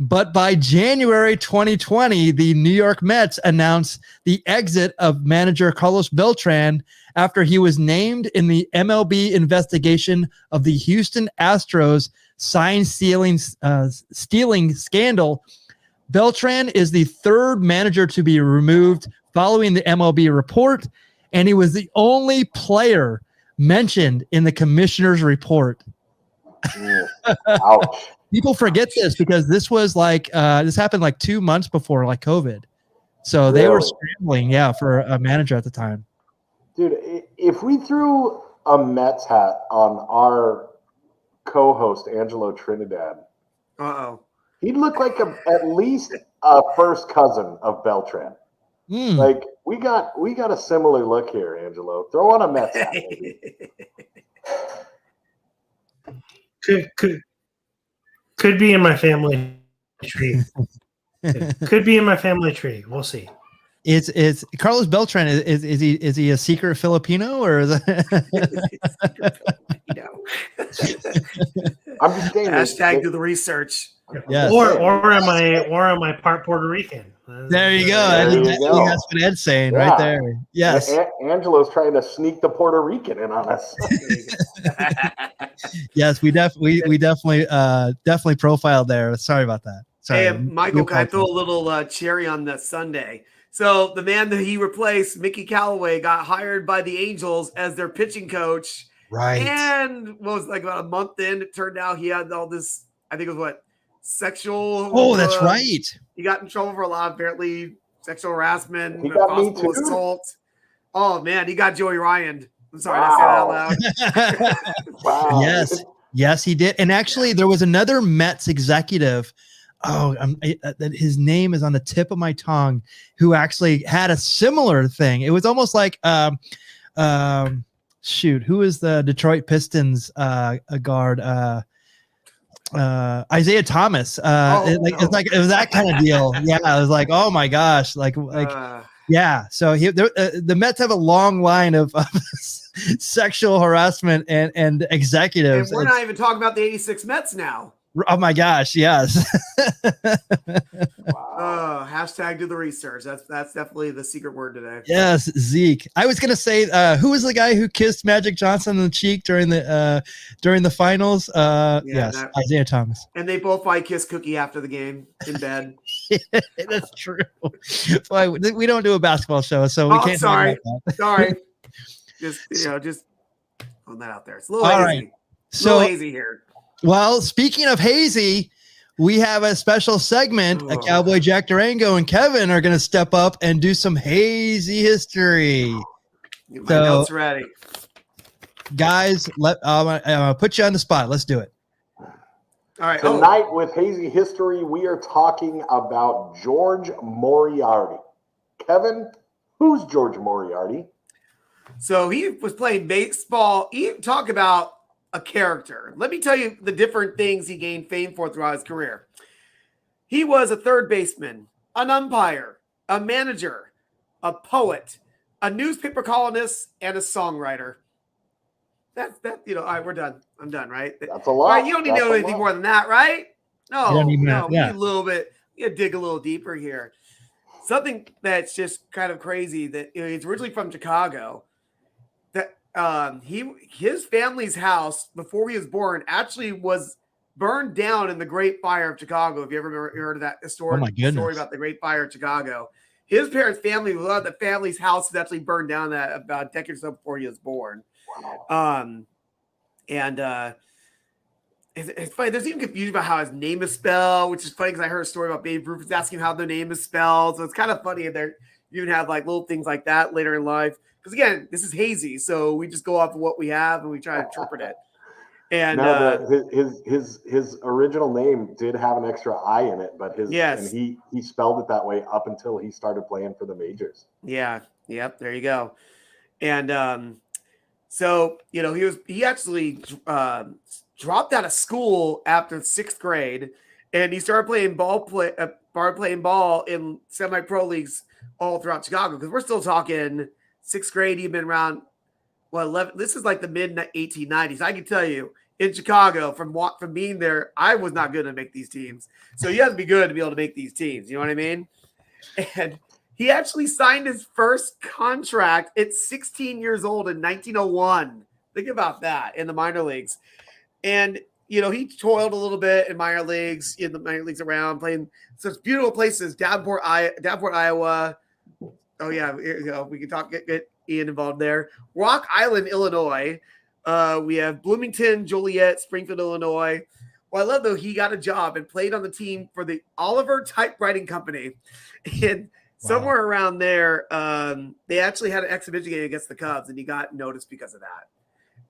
But by January 2020, the New York Mets announced the exit of manager Carlos Beltran after he was named in the MLB investigation of the Houston Astros sign stealing scandal. Beltran is the third manager to be removed following the MLB report, and he was the only player mentioned in the commissioner's report.
Ouch.
People forget this because this was this happened 2 months before COVID. So they were scrambling, for a manager at the time.
Dude, if we threw a Mets hat on our co-host, Angelo Trinidad, he'd look like at least a first cousin of Beltran.
Mm.
We got a similar look here, Angelo. Throw on a Mets hat.
Could be in my family tree. Could be in my family tree. We'll see.
Is Carlos Beltran is he a secret Filipino, or is
I'm just saying.
Hashtag do the research.
Yes.
Or am I part Puerto Rican?
There you go. That's what Ed's saying right there. Yes.
Angelo's trying to sneak the Puerto Rican in on us.
Yes, we definitely profiled there. Sorry about that. Sorry.
Hey, Michael, can I throw a little cherry on the Sunday? So the man that he replaced, Mickey Callaway, got hired by the Angels as their pitching coach.
Right.
And what was about a month in, it turned out he had all this, I think it was sexual.
Oh, that's right.
He got in trouble for a lot, apparently sexual harassment,
he got
possible assault. Oh man, he got Joey Ryan. I'm sorry, I said that out loud.
Wow.
Yes, he did. And actually, there was another Mets executive. His name is on the tip of my tongue, who actually had a similar thing. It was almost like, who is the Detroit Pistons guard? Isaiah Thomas. It was that kind of deal. Yeah, I was like, oh my gosh, yeah. So the Mets have a long line of sexual harassment and executives.
And we're not even talking about the '86 Mets now.
Oh my gosh, yes.
Hashtag do the research. That's definitely the secret word today.
Yes, Zeke. I was gonna say, who was the guy who kissed Magic Johnson on the cheek during the finals? Isaiah Thomas.
And they both probably kissed Cookie after the game in bed.
That's true. Well, we don't do a basketball show, so we can't.
Sorry. Just on that out there. It's a little hazy. Right. A little hazy here.
Well, speaking of hazy, we have a special segment. Cowboy, Jack Durango, and Kevin are going to step up and do some hazy history.
Get my notes ready.
Guys, I'm going to put you on the spot. Let's do it.
All right.
Tonight with Hazy History, we are talking about George Moriarty. Kevin, who's George Moriarty?
So he was playing baseball. Talk about a character. Let me tell you the different things he gained fame for throughout his career. He was a third baseman, an umpire, a manager, a poet, a newspaper columnist, and a songwriter. That's that. You know, all right, we're done. I'm done, right?
That's a lot.
Right, you don't need to
That's
know
a
anything
lot.
more than that, right?
You
No,
don't need
no,
that,
we
yeah.
need a little bit. You gotta dig a little deeper here. Something that's just kind of crazy that he's originally from Chicago. That his family's house before he was born actually was burned down in the Great Fire of Chicago. If you ever heard of that
Oh my
story
goodness.
about the Great Fire of Chicago, his parents' family, the family's house was actually burned down that about a decade or so before he was born. It's funny. There's even confusion about how his name is spelled, which is funny because I heard a story about Babe Ruth asking how their name is spelled. So it's kind of funny. There you can have like little things like that later in life. Because again, this is hazy, so we just go off of what we have and we try to interpret it. And
his original name did have an extra I in it, but and he spelled it that way up until he started playing for the majors.
Yeah, yep, there you go. And so he actually dropped out of school after 6th grade, and he started playing ball in semi-pro leagues all throughout Chicago. Because we're still talking 6th grade. He'd been around 11. This is like the mid 1890s. I can tell you, in Chicago, from being there, I was not good to make these teams. So you have to be good to be able to make these teams. You know what I mean? And he actually signed his first contract at 16 years old in 1901. Think about that, in the minor leagues. And, he toiled a little bit in minor leagues, around, playing such beautiful places, Davenport, Iowa. Oh, yeah, we can get Ian involved there. Rock Island, Illinois. We have Bloomington, Joliet, Springfield, Illinois. Well, I love, though, he got a job and played on the team for the Oliver Typewriting Company. And somewhere around there, they actually had an exhibition game against the Cubs, and he got noticed because of that.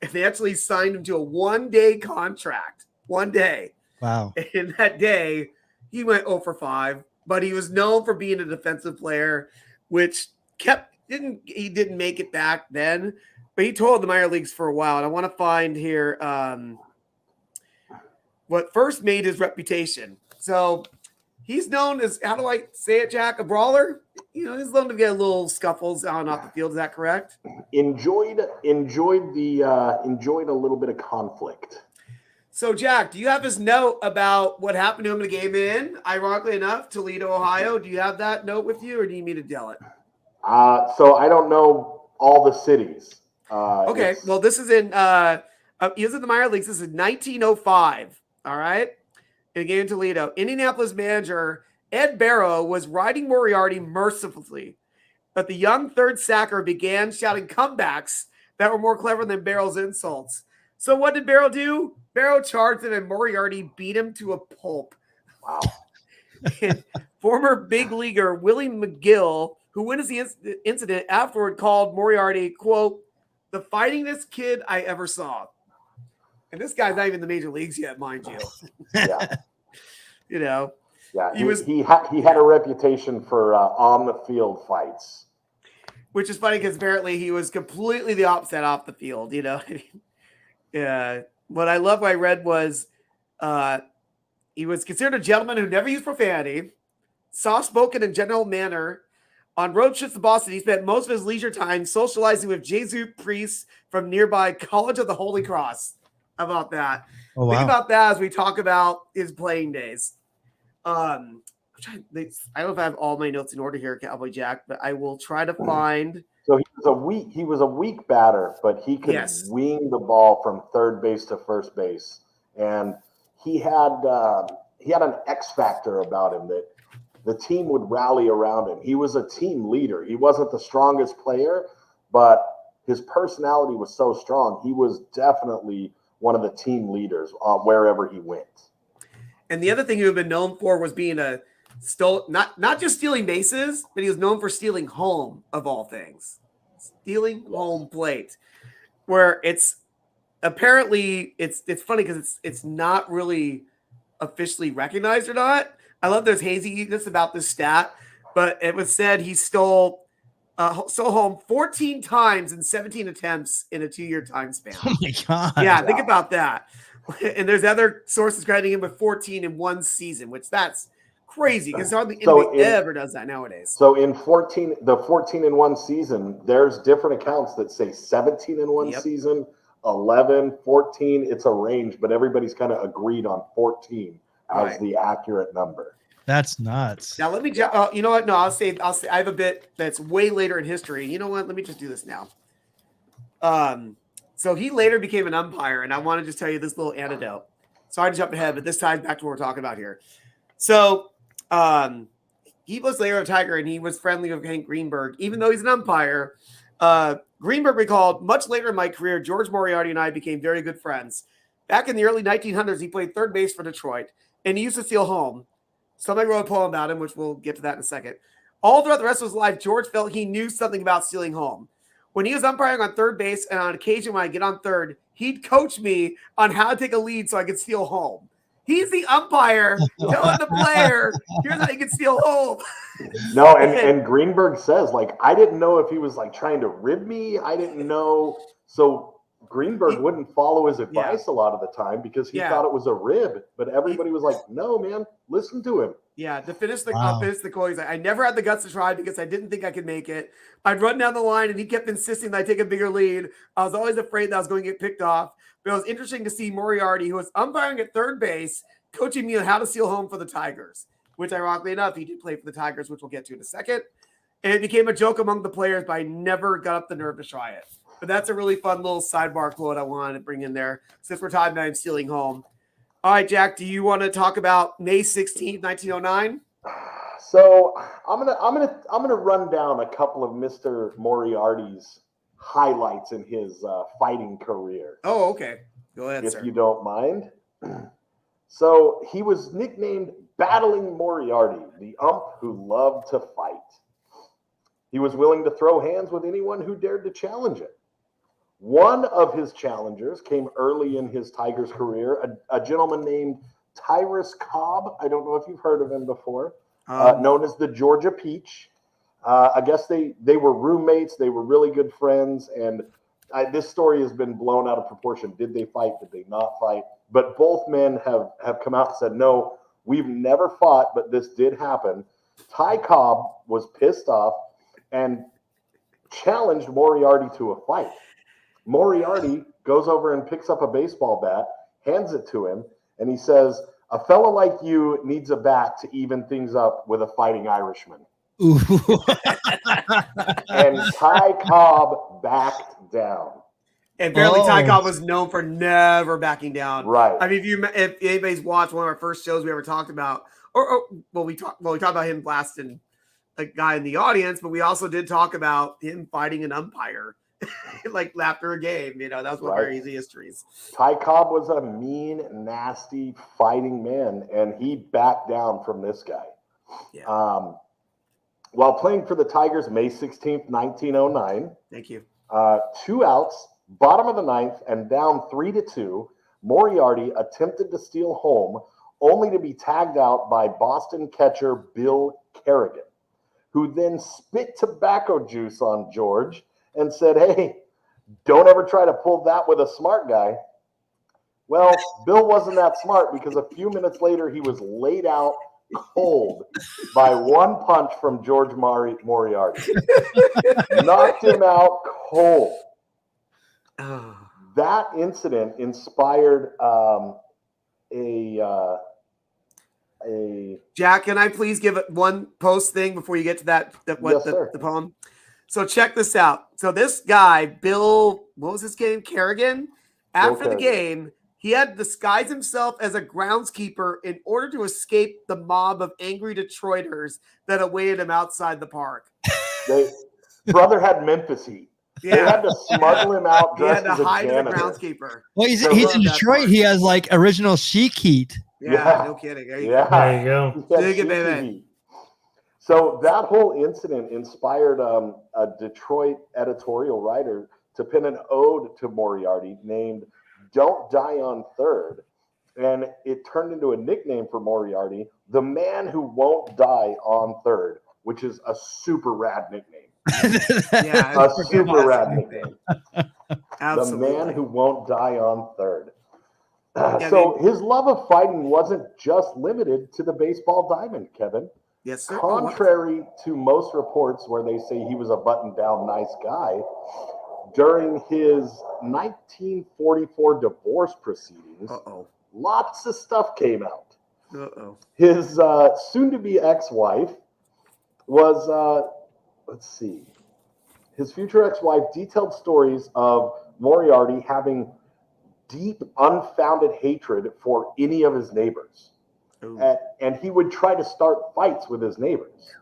And they actually signed him to a one-day contract. 1 day.
Wow.
And that day, he went 0 for 5, but he was known for being a defensive player, which he didn't make it back then, but he toiled the minor leagues for a while. And I want to find here what first made his reputation. So he's known as, how do I say it, Jack? A brawler? He's known to get a little scuffles on and off the field. Is that correct?
Enjoyed a little bit of conflict.
So, Jack, do you have his note about what happened to him in the game ironically enough, Toledo, Ohio? Do you have that note with you, or do you need me to tell it?
So I don't know all the cities.
Okay, well, this is in he was in the minor leagues. This is 1905. All right, in a game in Toledo, Indianapolis manager Ed Barrow was riding Moriarty mercifully, but the young third sacker began shouting comebacks that were more clever than Barrow's insults. So what did Barrow do? Barrow charged him, and Moriarty beat him to a pulp.
Wow.
And former big leaguer Willie McGill, who witnessed the incident afterward, called Moriarty, quote, "the fightingest kid I ever saw." And this guy's not even in the major leagues yet, mind you.
Yeah.
Yeah,
he had a reputation for on the field fights,
which is funny because apparently he was completely the opposite off the field. Yeah. What I read was he was considered a gentleman who never used profanity, soft-spoken and general manner. On road trips to Boston, he spent most of his leisure time socializing with Jesuit priests from nearby College of the Holy Cross. How about that?
Oh, wow.
Think about that as we talk about his playing days. I don't know if I have all my notes in order here, Cowboy Jack, but I will try to find.
So he was a weak batter, but he could wing the ball from third base to first base, and he had an X factor about him that the team would rally around him. He was a team leader. He wasn't the strongest player, but his personality was so strong. He was definitely one of the team leaders wherever he went. And
the other thing he had been known for was being not just stealing bases, but he was known for stealing home, of all things. Stealing home plate. Where it's apparently it's funny because it's not really officially recognized or not. I love there's haziness about this stat, but it was said he stole home 14 times in 17 attempts in a 2-year time span.
Oh my God.
Yeah, think about that. And there's other sources crediting him with 14 in one season, which that's crazy because hardly anybody ever does that nowadays.
So in 14 in one season, there's different accounts that say 17 in one season. 11, 14. It's a range, but everybody's kind of agreed on 14 as
Right.
the accurate number.
That's nuts.
Now let me. You know what? No, I'll say. I have a bit that's way later in history. You know what? Let me just do this now. So he later became an umpire, and I want to just tell you this little anecdote. Sorry to jump ahead, but this ties back to what we're talking about here. So, he was later a Tiger, and he was friendly with Hank Greenberg, even though he's an umpire. Greenberg recalled, much later in my career, George Moriarty and I became very good friends. Back in the early 1900s, he played third base for Detroit, and he used to steal home. Somebody wrote a poem about him, which we'll get to that in a second. All throughout the rest of his life, George felt he knew something about stealing home. When he was umpiring on third base, and on occasion when I get on third, he'd coach me on how to take a lead so I could steal home. He's the umpire telling the player, here's how you can steal home.
No, and Greenberg says, like, I didn't know if he was like trying to rib me. I didn't know. So Greenberg wouldn't follow his advice a lot of the time because he thought it was a rib. But everybody was like, no, man, listen to him.
Yeah, to finish the quote, he's like, I never had the guts to try because I didn't think I could make it. I'd run down the line, and he kept insisting that I take a bigger lead. I was always afraid that I was going to get picked off. But it was interesting to see Moriarty, who was umpiring at third base, coaching me on how to steal home for the Tigers, which ironically enough, he did play for the Tigers, which we'll get to in a second. And it became a joke among the players, but I never got up the nerve to try it. But that's a really fun little sidebar quote I wanted to bring in there since we're talking about him stealing home. All right, Jack, do you want to talk about May 16th, 1909?
So I'm gonna run down a couple of Mr. Moriarty's highlights in his fighting career.
Oh, okay. Go ahead,
if
sir.
you don't mind. So he was nicknamed Battling Moriarty, the ump who loved to fight. He was willing to throw hands with anyone who dared to challenge it. One of his challengers came early in his Tigers career, a gentleman named Tyrus Cobb. I don't know if you've heard of him before, known as the Georgia Peach. I guess they were roommates. They were really good friends. And this story has been blown out of proportion. Did they fight? Did they not fight? But both men have come out and said, no, we've never fought, but this did happen. Ty Cobb was pissed off and challenged Moriarty to a fight. Moriarty goes over and picks up a baseball bat, hands it to him, and he says, a fella like you needs a bat to even things up with a fighting Irishman.
Ooh.
And Ty Cobb backed down.
And apparently Ty Cobb was known for never backing down.
Right.
I mean, if anybody's watched one of our first shows we ever talked about, we talked about him blasting a guy in the audience, but we also did talk about him fighting an umpire. Like after a game, that was one of our easy histories.
Ty Cobb was a mean, nasty fighting man, and he backed down from this guy.
Yeah.
While playing for the Tigers, May 16th, 1909.
Thank you.
2 outs, bottom of the ninth, and down 3-2. Moriarty attempted to steal home, only to be tagged out by Boston catcher Bill Kerrigan, who then spit tobacco juice on George and said, hey, don't ever try to pull that with a smart guy. Well, Bill wasn't that smart because a few minutes later, he was laid out cold by one punch from George Moriarty. Knocked him out cold. That incident inspired
Jack, can I please give it one post thing before you get to the poem? So check this out. So this guy, Bill, what was his name? Kerrigan? After the game, he had disguised himself as a groundskeeper in order to escape the mob of angry Detroiters that awaited him outside the park.
Brother had Memphis heat. Yeah. They had to smuggle him out dressed as a janitor.
He had to hide as a groundskeeper.
Well, he's in Detroit. He has like original chic heat.
Yeah, no kidding. There you
go.
Dig it, baby.
So that whole incident inspired a Detroit editorial writer to pen an ode to Moriarty named Don't Die on Third. And it turned into a nickname for Moriarty, the man who won't die on third, which is a super rad nickname.
Yeah,
a super rad nickname.
Absolutely.
The man who won't die on third. So his love of fighting wasn't just limited to the baseball diamond, Kevin.
Yes, sir.
Contrary to most reports where they say he was a button-down nice guy, during his 1944 divorce proceedings, lots of stuff came out. His soon-to-be ex-wife was, his future ex-wife detailed stories of Moriarty having deep, unfounded hatred for any of his neighbors. And he would try to start fights with his neighbors.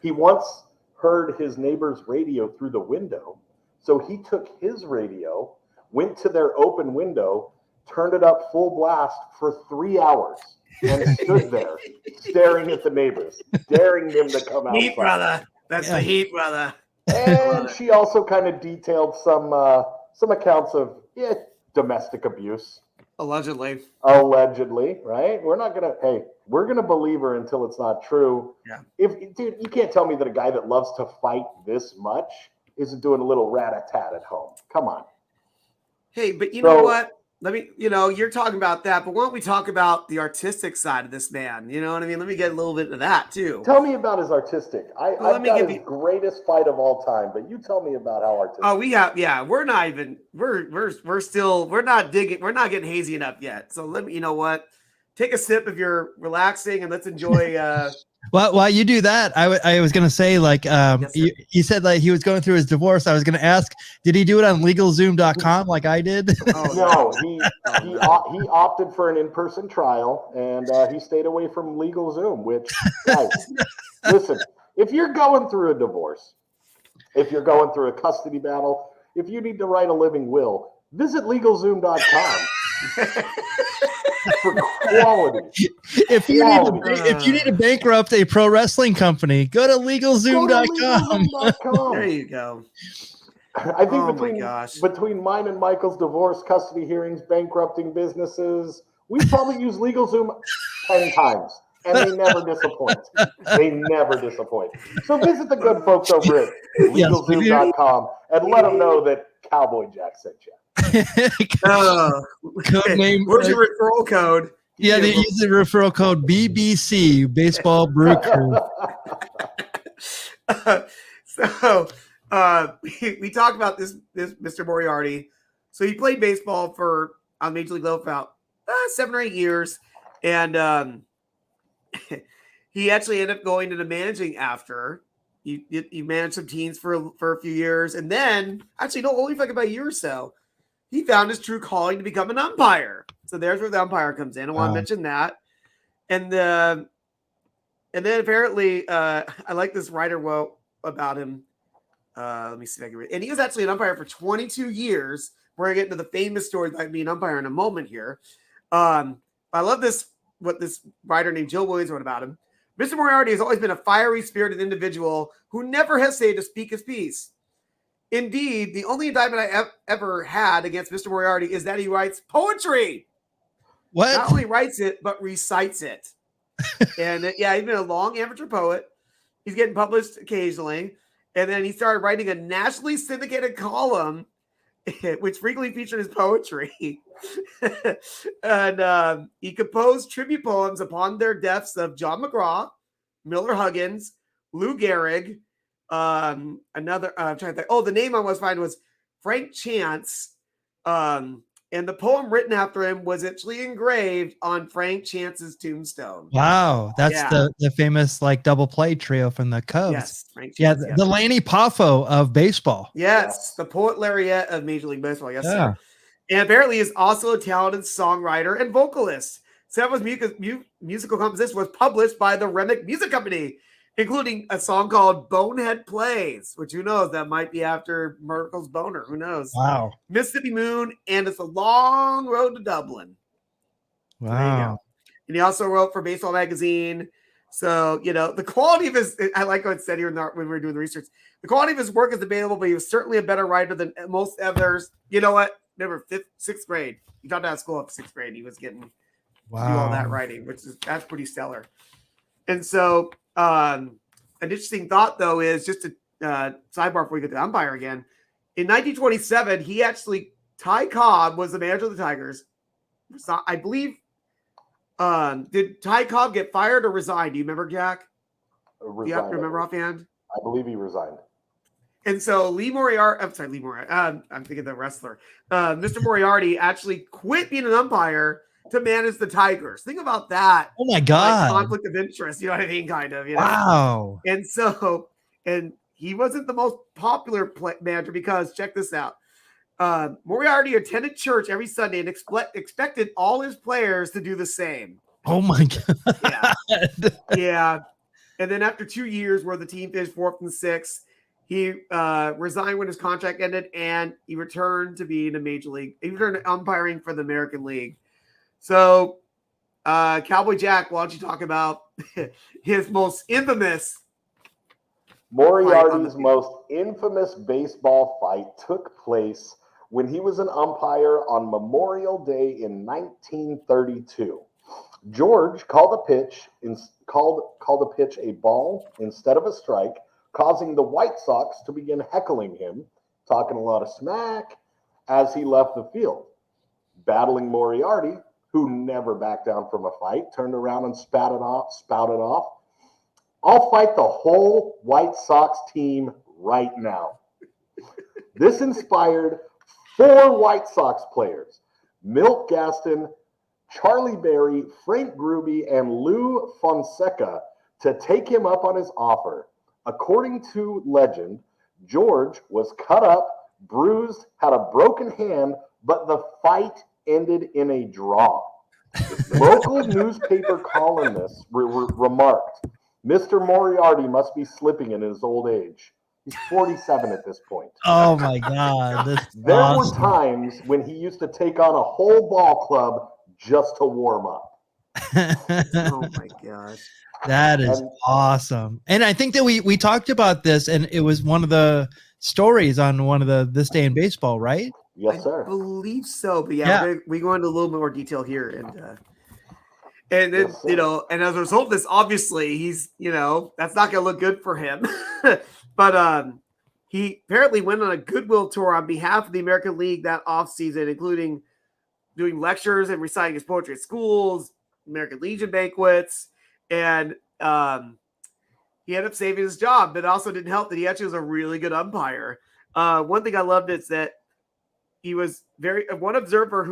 He once heard his neighbor's radio through the window, so he took his radio, went to their open window, turned it up full blast for 3 hours, and stood there staring at the neighbors, daring them to come outside.
Heat, brother. That's the heat, brother.
And she also kind of detailed some accounts of domestic abuse. Allegedly, right? We're gonna believe her until it's not true. Yeah. Dude, you can't tell me that a guy that loves to fight this much isn't doing a little rat-a-tat at home. Come on.
Hey, but you know what? You're talking about that, but why don't we talk about the artistic side of this man? You know what I mean? Let me get a little bit of that too.
Tell me about his artistic. I've got his greatest fight of all time, but you tell me about how artistic.
Oh, we're not getting hazy enough yet. So you know what? Take a sip if you're relaxing and let's enjoy.
Well, while you do that, I was going to say, like, you said like he was going through his divorce. I was going to ask, did he do it on LegalZoom.com like I did?
No, he opted for an in-person trial, and he stayed away from LegalZoom, which, guys, listen, if you're going through a divorce, if you're going through a custody battle, if you need to write a living will, visit LegalZoom.com. For quality.
If you need to bankrupt a pro wrestling company, go to LegalZoom.com.
There you go.
I think between mine and Michael's divorce, custody hearings, bankrupting businesses, we probably use LegalZoom 10 times, and they never disappoint. So visit the good folks over at LegalZoom.com and let them know that Cowboy Jack sent you.
Code name.
Where's your referral code?
Yeah, they use the referral code BBC, Baseball Brew Crew.
We talked about this Mr. Moriarty. So he played baseball on Major League level for about 7 or 8 years, and he actually ended up going into managing after. He managed some teams for a few years, and then only for like about a year or so, he found his true calling to become an umpire. So there's where the umpire comes in. I want to mention that. And then apparently, I like this writer wrote about him. Let me see if I can read. And he was actually an umpire for 22 years. We're going to get into the famous story about being an umpire in a moment here. I love what this writer named Jill Williams wrote about him. Mr. Moriarty has always been a fiery, spirited individual who never hesitated to speak his piece. Indeed, the only indictment I ever had against Mr. Moriarty is that he writes poetry.
What?
Not only writes it, but recites it. And he's been a long amateur poet. He's getting published occasionally. And then he started writing a nationally syndicated column, which frequently featured his poetry. And he composed tribute poems upon their deaths of John McGraw, Miller Huggins, Lou Gehrig, I'm trying to think. The name I was finding was Frank Chance. And the poem written after him was actually engraved on Frank Chance's tombstone.
Wow. That's the famous like double play trio from the Cubs.
Yes, Frank Chance,
the Lanny Poffo of baseball.
Yes, the poet laureate of Major League Baseball. Yes, sir. And apparently is also a talented songwriter and vocalist. Several musical compositions was published by the Remick Music Company, including a song called Bonehead Plays, which who knows, that might be after Merkel's boner. Who knows?
Wow.
Mississippi Moon, and It's a Long Road to Dublin.
Wow.
And he also wrote for Baseball Magazine. So, the quality of his, I like what it said here when we were doing the research. The quality of his work is debatable, but he was certainly a better writer than most others. You know what? Remember, 6th grade. He dropped out of school after 6th grade. He was getting do all that writing, that's pretty stellar. And so, an interesting thought, though, is just a sidebar before we get to the umpire again. In 1927, Ty Cobb was the manager of the Tigers. So I believe, did Ty Cobb get fired or resign? Do you remember, Jack?
Resigned.
Do you remember offhand?
I believe he resigned.
And so Lee Moriarty, I'm sorry, Lee Moriarty. I'm thinking the wrestler. Mr. Moriarty actually quit being an umpire to manage the Tigers. Think about that.
Oh my God.
Like conflict of interest, you know what I mean? Kind of, you know?
Wow.
And so, and he wasn't the most popular manager because check this out. Moriarty attended church every Sunday and expected all his players to do the same.
Oh my God.
Yeah. Yeah. And then after 2 years where the team finished 4th and 6th, he resigned when his contract ended and he returned to being a major league. He returned to umpiring for the American League. So, Cowboy Jack, why don't you talk about his most infamous?
Moriarty's most infamous baseball fight took place when he was an umpire on Memorial Day in 1932. George called a pitch a ball instead of a strike, causing the White Sox to begin heckling him, talking a lot of smack as he left the field. Battling Moriarty, who never backed down from a fight, turned around and spouted off, "I'll fight the whole White Sox team right now." This inspired 4 White Sox players, Milt Gaston, Charlie Berry, Frank Gruby, and Lou Fonseca, to take him up on his offer. According to legend, George was cut up, bruised, had a broken hand, but the fight ended in a draw. Local newspaper columnists remarked, "Mr. Moriarty must be slipping in his old age." He's 47 at this point.
Oh my God.
There were times when he used to take on a whole ball club just to warm up.
Oh my gosh.
That is awesome. And I think that we talked about this, and it was one of the stories on one of the This Day in Baseball, right?
Yes, sir.
I believe so. But yeah. We go into a little bit more detail here. And then,
Yes,
you know, and as a result of this, obviously he's, you know, that's not going to look good for him. But he apparently went on a goodwill tour on behalf of the American League that offseason, including doing lectures and reciting his poetry at schools, American Legion banquets, and he ended up saving his job. But it also didn't help that he actually was a really good umpire. One thing I loved is that he was one observer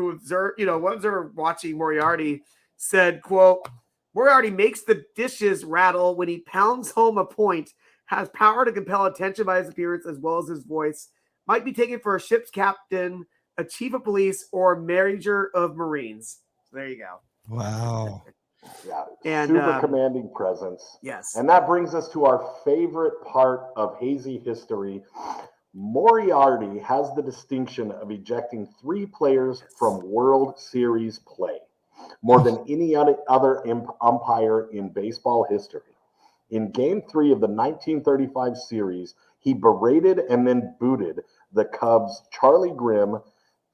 watching Moriarty said, quote, "Moriarty makes the dishes rattle when he pounds home a point, has power to compel attention by his appearance as well as his voice, might be taken for a ship's captain, a chief of police, or a manager of Marines." There you go.
Wow.
Yeah,
And,
super commanding presence.
Yes.
And that brings us to our favorite part of hazy history. Moriarty has the distinction of ejecting 3 players from World Series play, more than any other umpire in baseball history. In Game 3 of the 1935 series, he berated and then booted the Cubs' Charlie Grimm,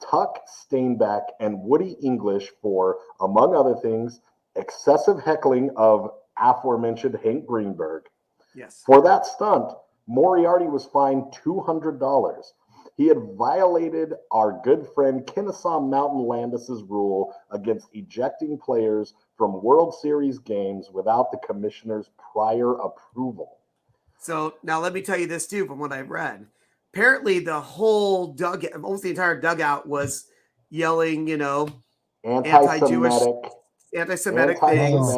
Tuck Steinbeck, and Woody English for, among other things, excessive heckling of aforementioned Hank Greenberg.
Yes.
For that stunt, Moriarty was fined $200. He had violated our good friend Kennesaw Mountain Landis's rule against ejecting players from World Series games without the commissioner's prior approval.
So now let me tell you this too, from what I've read. Apparently the whole dugout, almost the entire dugout, was yelling, you know,
Anti-Semitic
things.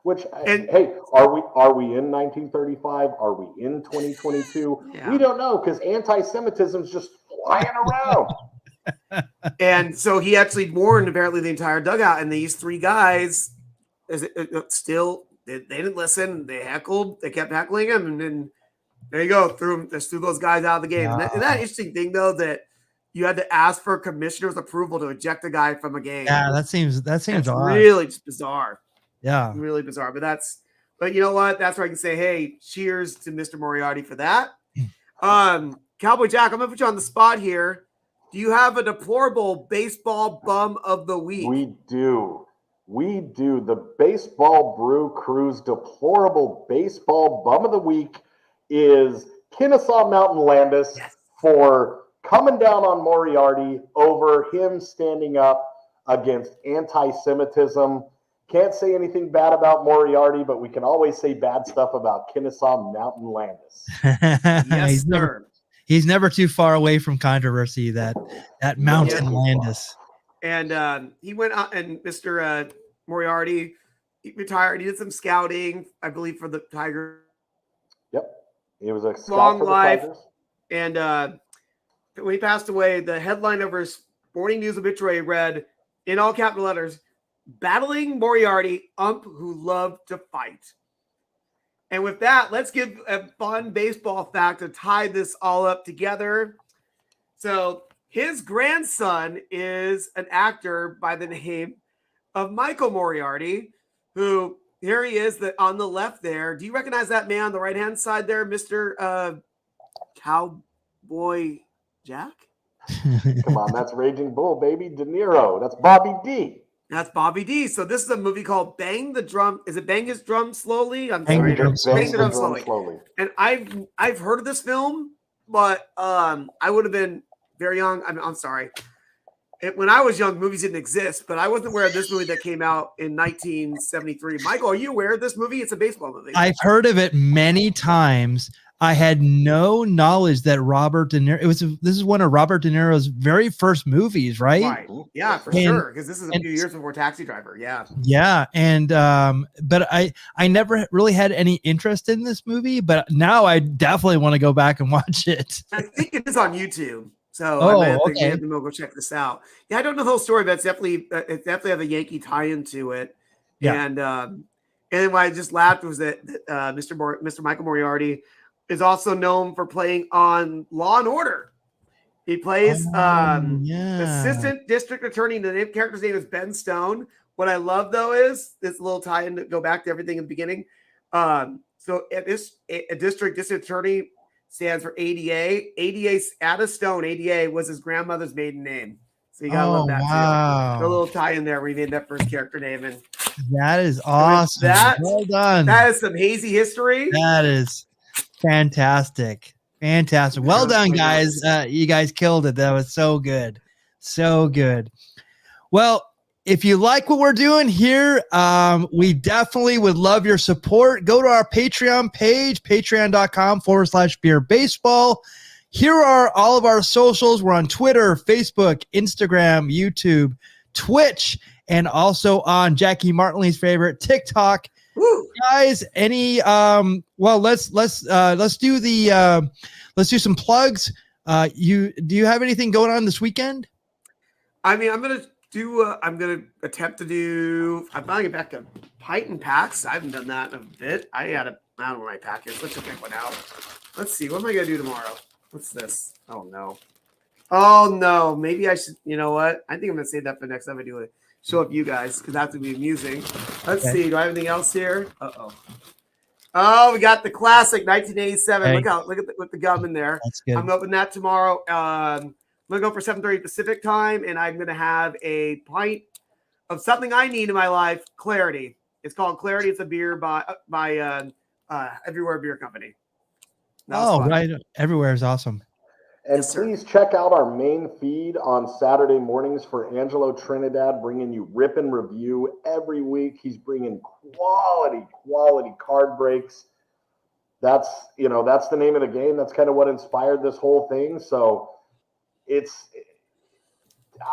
Which, hey, are we in 1935? Are we in 2022?
Yeah.
We don't know, because anti-Semitism is just flying around.
And so he actually warned apparently the entire dugout, and these 3 guys still they didn't listen. They heckled. They kept heckling him, and then there you go, threw those guys out of the game.
Wow.
And that interesting thing though, that you had to ask for commissioner's approval to eject a guy from a game.
Yeah, that seems
That's
odd.
really just bizarre.
Yeah.
Really bizarre. But you know what? That's where I can say, hey, cheers to Mr. Moriarty for that. Cowboy Jack, I'm gonna put you on the spot here. Do you have a deplorable baseball bum of the week?
We do. The Baseball Brew Crew's deplorable baseball bum of the week is Kennesaw Mountain Landis for coming down on Moriarty over him standing up against anti-Semitism. Can't say anything bad about Moriarty, but we can always say bad stuff about Kennesaw Mountain Landis.
Yes,
He's
sir.
He's never too far away from controversy. That Mountain Landis.
And he went out, and Mr. Moriarty, he retired. He did some scouting, I believe, for the Tigers.
Yep. He was a scout
Long
for the
life.
Tigers.
And when he passed away, the headline of his Morning News obituary read, in all capital letters, "Battling Moriarty, ump who loved to fight." And with that, let's give a fun baseball fact to tie this all up together. So his grandson is an actor by the name of Michael Moriarty, who, here he is on the left there. Do you recognize that man on the right-hand side there, Mr. Cowboy Jack?
Come on, that's Raging Bull, baby. De Niro. That's Bobby D.
That's Bobby D. So this is a movie called Bang the Drum. Is it Bang His Drum Slowly? I'm
Bang
sorry.
the Drum
Bang the Drum Slowly. And I've heard of this film, but I would have been very young. I'm sorry. When I was young, movies didn't exist, but I wasn't aware of this movie that came out in 1973. Michael, are you aware of this movie? It's a baseball movie.
I've heard of it many times. I had no knowledge that Robert De Niro. This is one of Robert De Niro's very first movies, right?
Right. Yeah, for sure. Because this is a few years before Taxi Driver. Yeah.
Yeah, and but I never really had any interest in this movie, but now I definitely want to go back and watch it.
I think it is on YouTube. So
Oh,
I might have
okay.
to go check this out. Yeah, I don't know the whole story, but it's definitely have a Yankee tie-in to it.
Yeah.
And what I just laughed was that Mr. Michael Moriarty is also known for playing on Law and Order. He plays assistant district attorney. The character's name is Ben Stone. What I love though is this little tie-in to go back to everything in the beginning. So a district attorney stands for ADA. ADA Ada Stone. ADA was his grandmother's maiden name. So you gotta love that too. A little tie-in there. We made that first character name, and
that is awesome. Well done.
That is some hazy history.
That is fantastic. Well done, guys. You guys killed it. That was so good. So good. Well, if you like what we're doing here, we definitely would love your support. Go to our Patreon page, patreon.com/beerbaseball. Here are all of our socials. We're on Twitter, Facebook, Instagram, YouTube, Twitch, and also on Jackie Martinley's favorite TikTok.
Woo.
Guys, any let's do some plugs. Do you have anything going on this weekend?
I mean, I'm gonna attempt to do. I'm finally get back to pint and packs. I haven't done that in a bit. I don't know where my pack is. Let's check one out. Let's see. What am I gonna do tomorrow? What's this? Oh no. Maybe I should. You know what? I think I'm gonna save that for next time I do it. Show up you guys because that's gonna be amusing. Let's see. Do I have anything else here? Oh, we got the classic 1987.
Hey.
Look at the gum in there.
That's good.
I'm gonna open that tomorrow. I'm gonna go for 7:30 Pacific time, and I'm gonna have a pint of something I need in my life. Clarity. It's called Clarity. It's a beer by Everywhere Beer Company.
Right. Everywhere is awesome.
And
Yes, sir.
please check out our main feed on Saturday mornings for Angelo Trinidad, bringing you Rip and Review every week. He's bringing quality card breaks. That's the name of the game. That's kind of what inspired this whole thing. So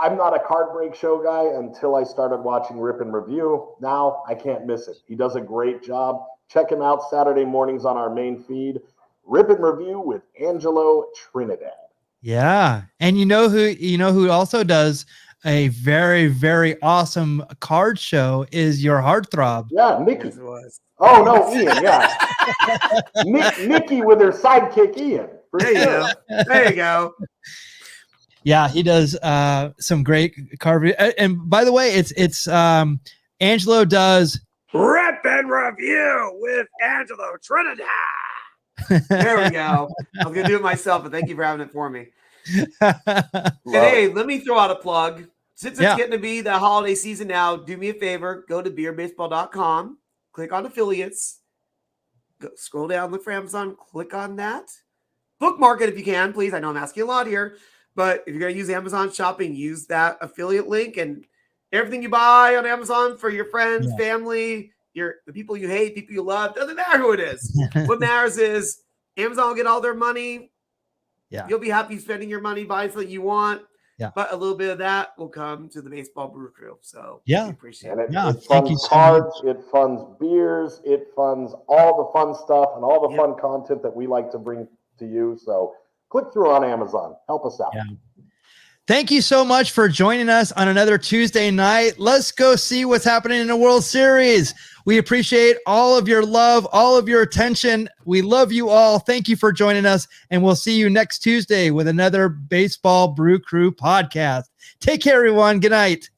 I'm not a card break show guy until I started watching Rip and Review. Now I can't miss it. He does a great job. Check him out Saturday mornings on our main feed. Rip and Review with Angelo Trinidad.
Yeah. And you know who also does a very, very awesome card show is your heartthrob.
Yeah, Nikki.
Yes, it was.
Oh, no, Ian, yeah. Nikki with her sidekick, Ian. For
There you
sure.
go. There you go.
Yeah, he does some great card. And by the way, it's Angelo does
Rip and Review with Angelo Trinidad. There we go. I was gonna do it myself, but thank you for having it for me. And hey, let me throw out a plug. Since it's getting to be the holiday season now, do me a favor, go to beerbaseball.com, click on affiliates, scroll down, look for Amazon, click on that. Bookmark it if you can, please. I know I'm asking a lot here, but if you're going to use Amazon shopping, use that affiliate link, and everything you buy on Amazon for your friends, family, the people you hate, people you love, doesn't matter who it is. What matters is Amazon will get all their money.
Yeah.
You'll be happy spending your money buying something you want.
Yeah.
But a little bit of that will come to the Baseball Brew Crew. So
Yeah.
we appreciate
And
it.
Yeah,
it
thank you
funds
so
cards,
much.
it funds beers, it funds all the fun stuff and all the
Yep.
fun content that we like to bring to you. So click through on Amazon. Help us out.
Yeah. Thank you so much for joining us on another Tuesday night. Let's go see what's happening in the World Series. We appreciate all of your love, all of your attention. We love you all. Thank you for joining us, and we'll see you next Tuesday with another Baseball Brew Crew podcast. Take care, everyone. Good night.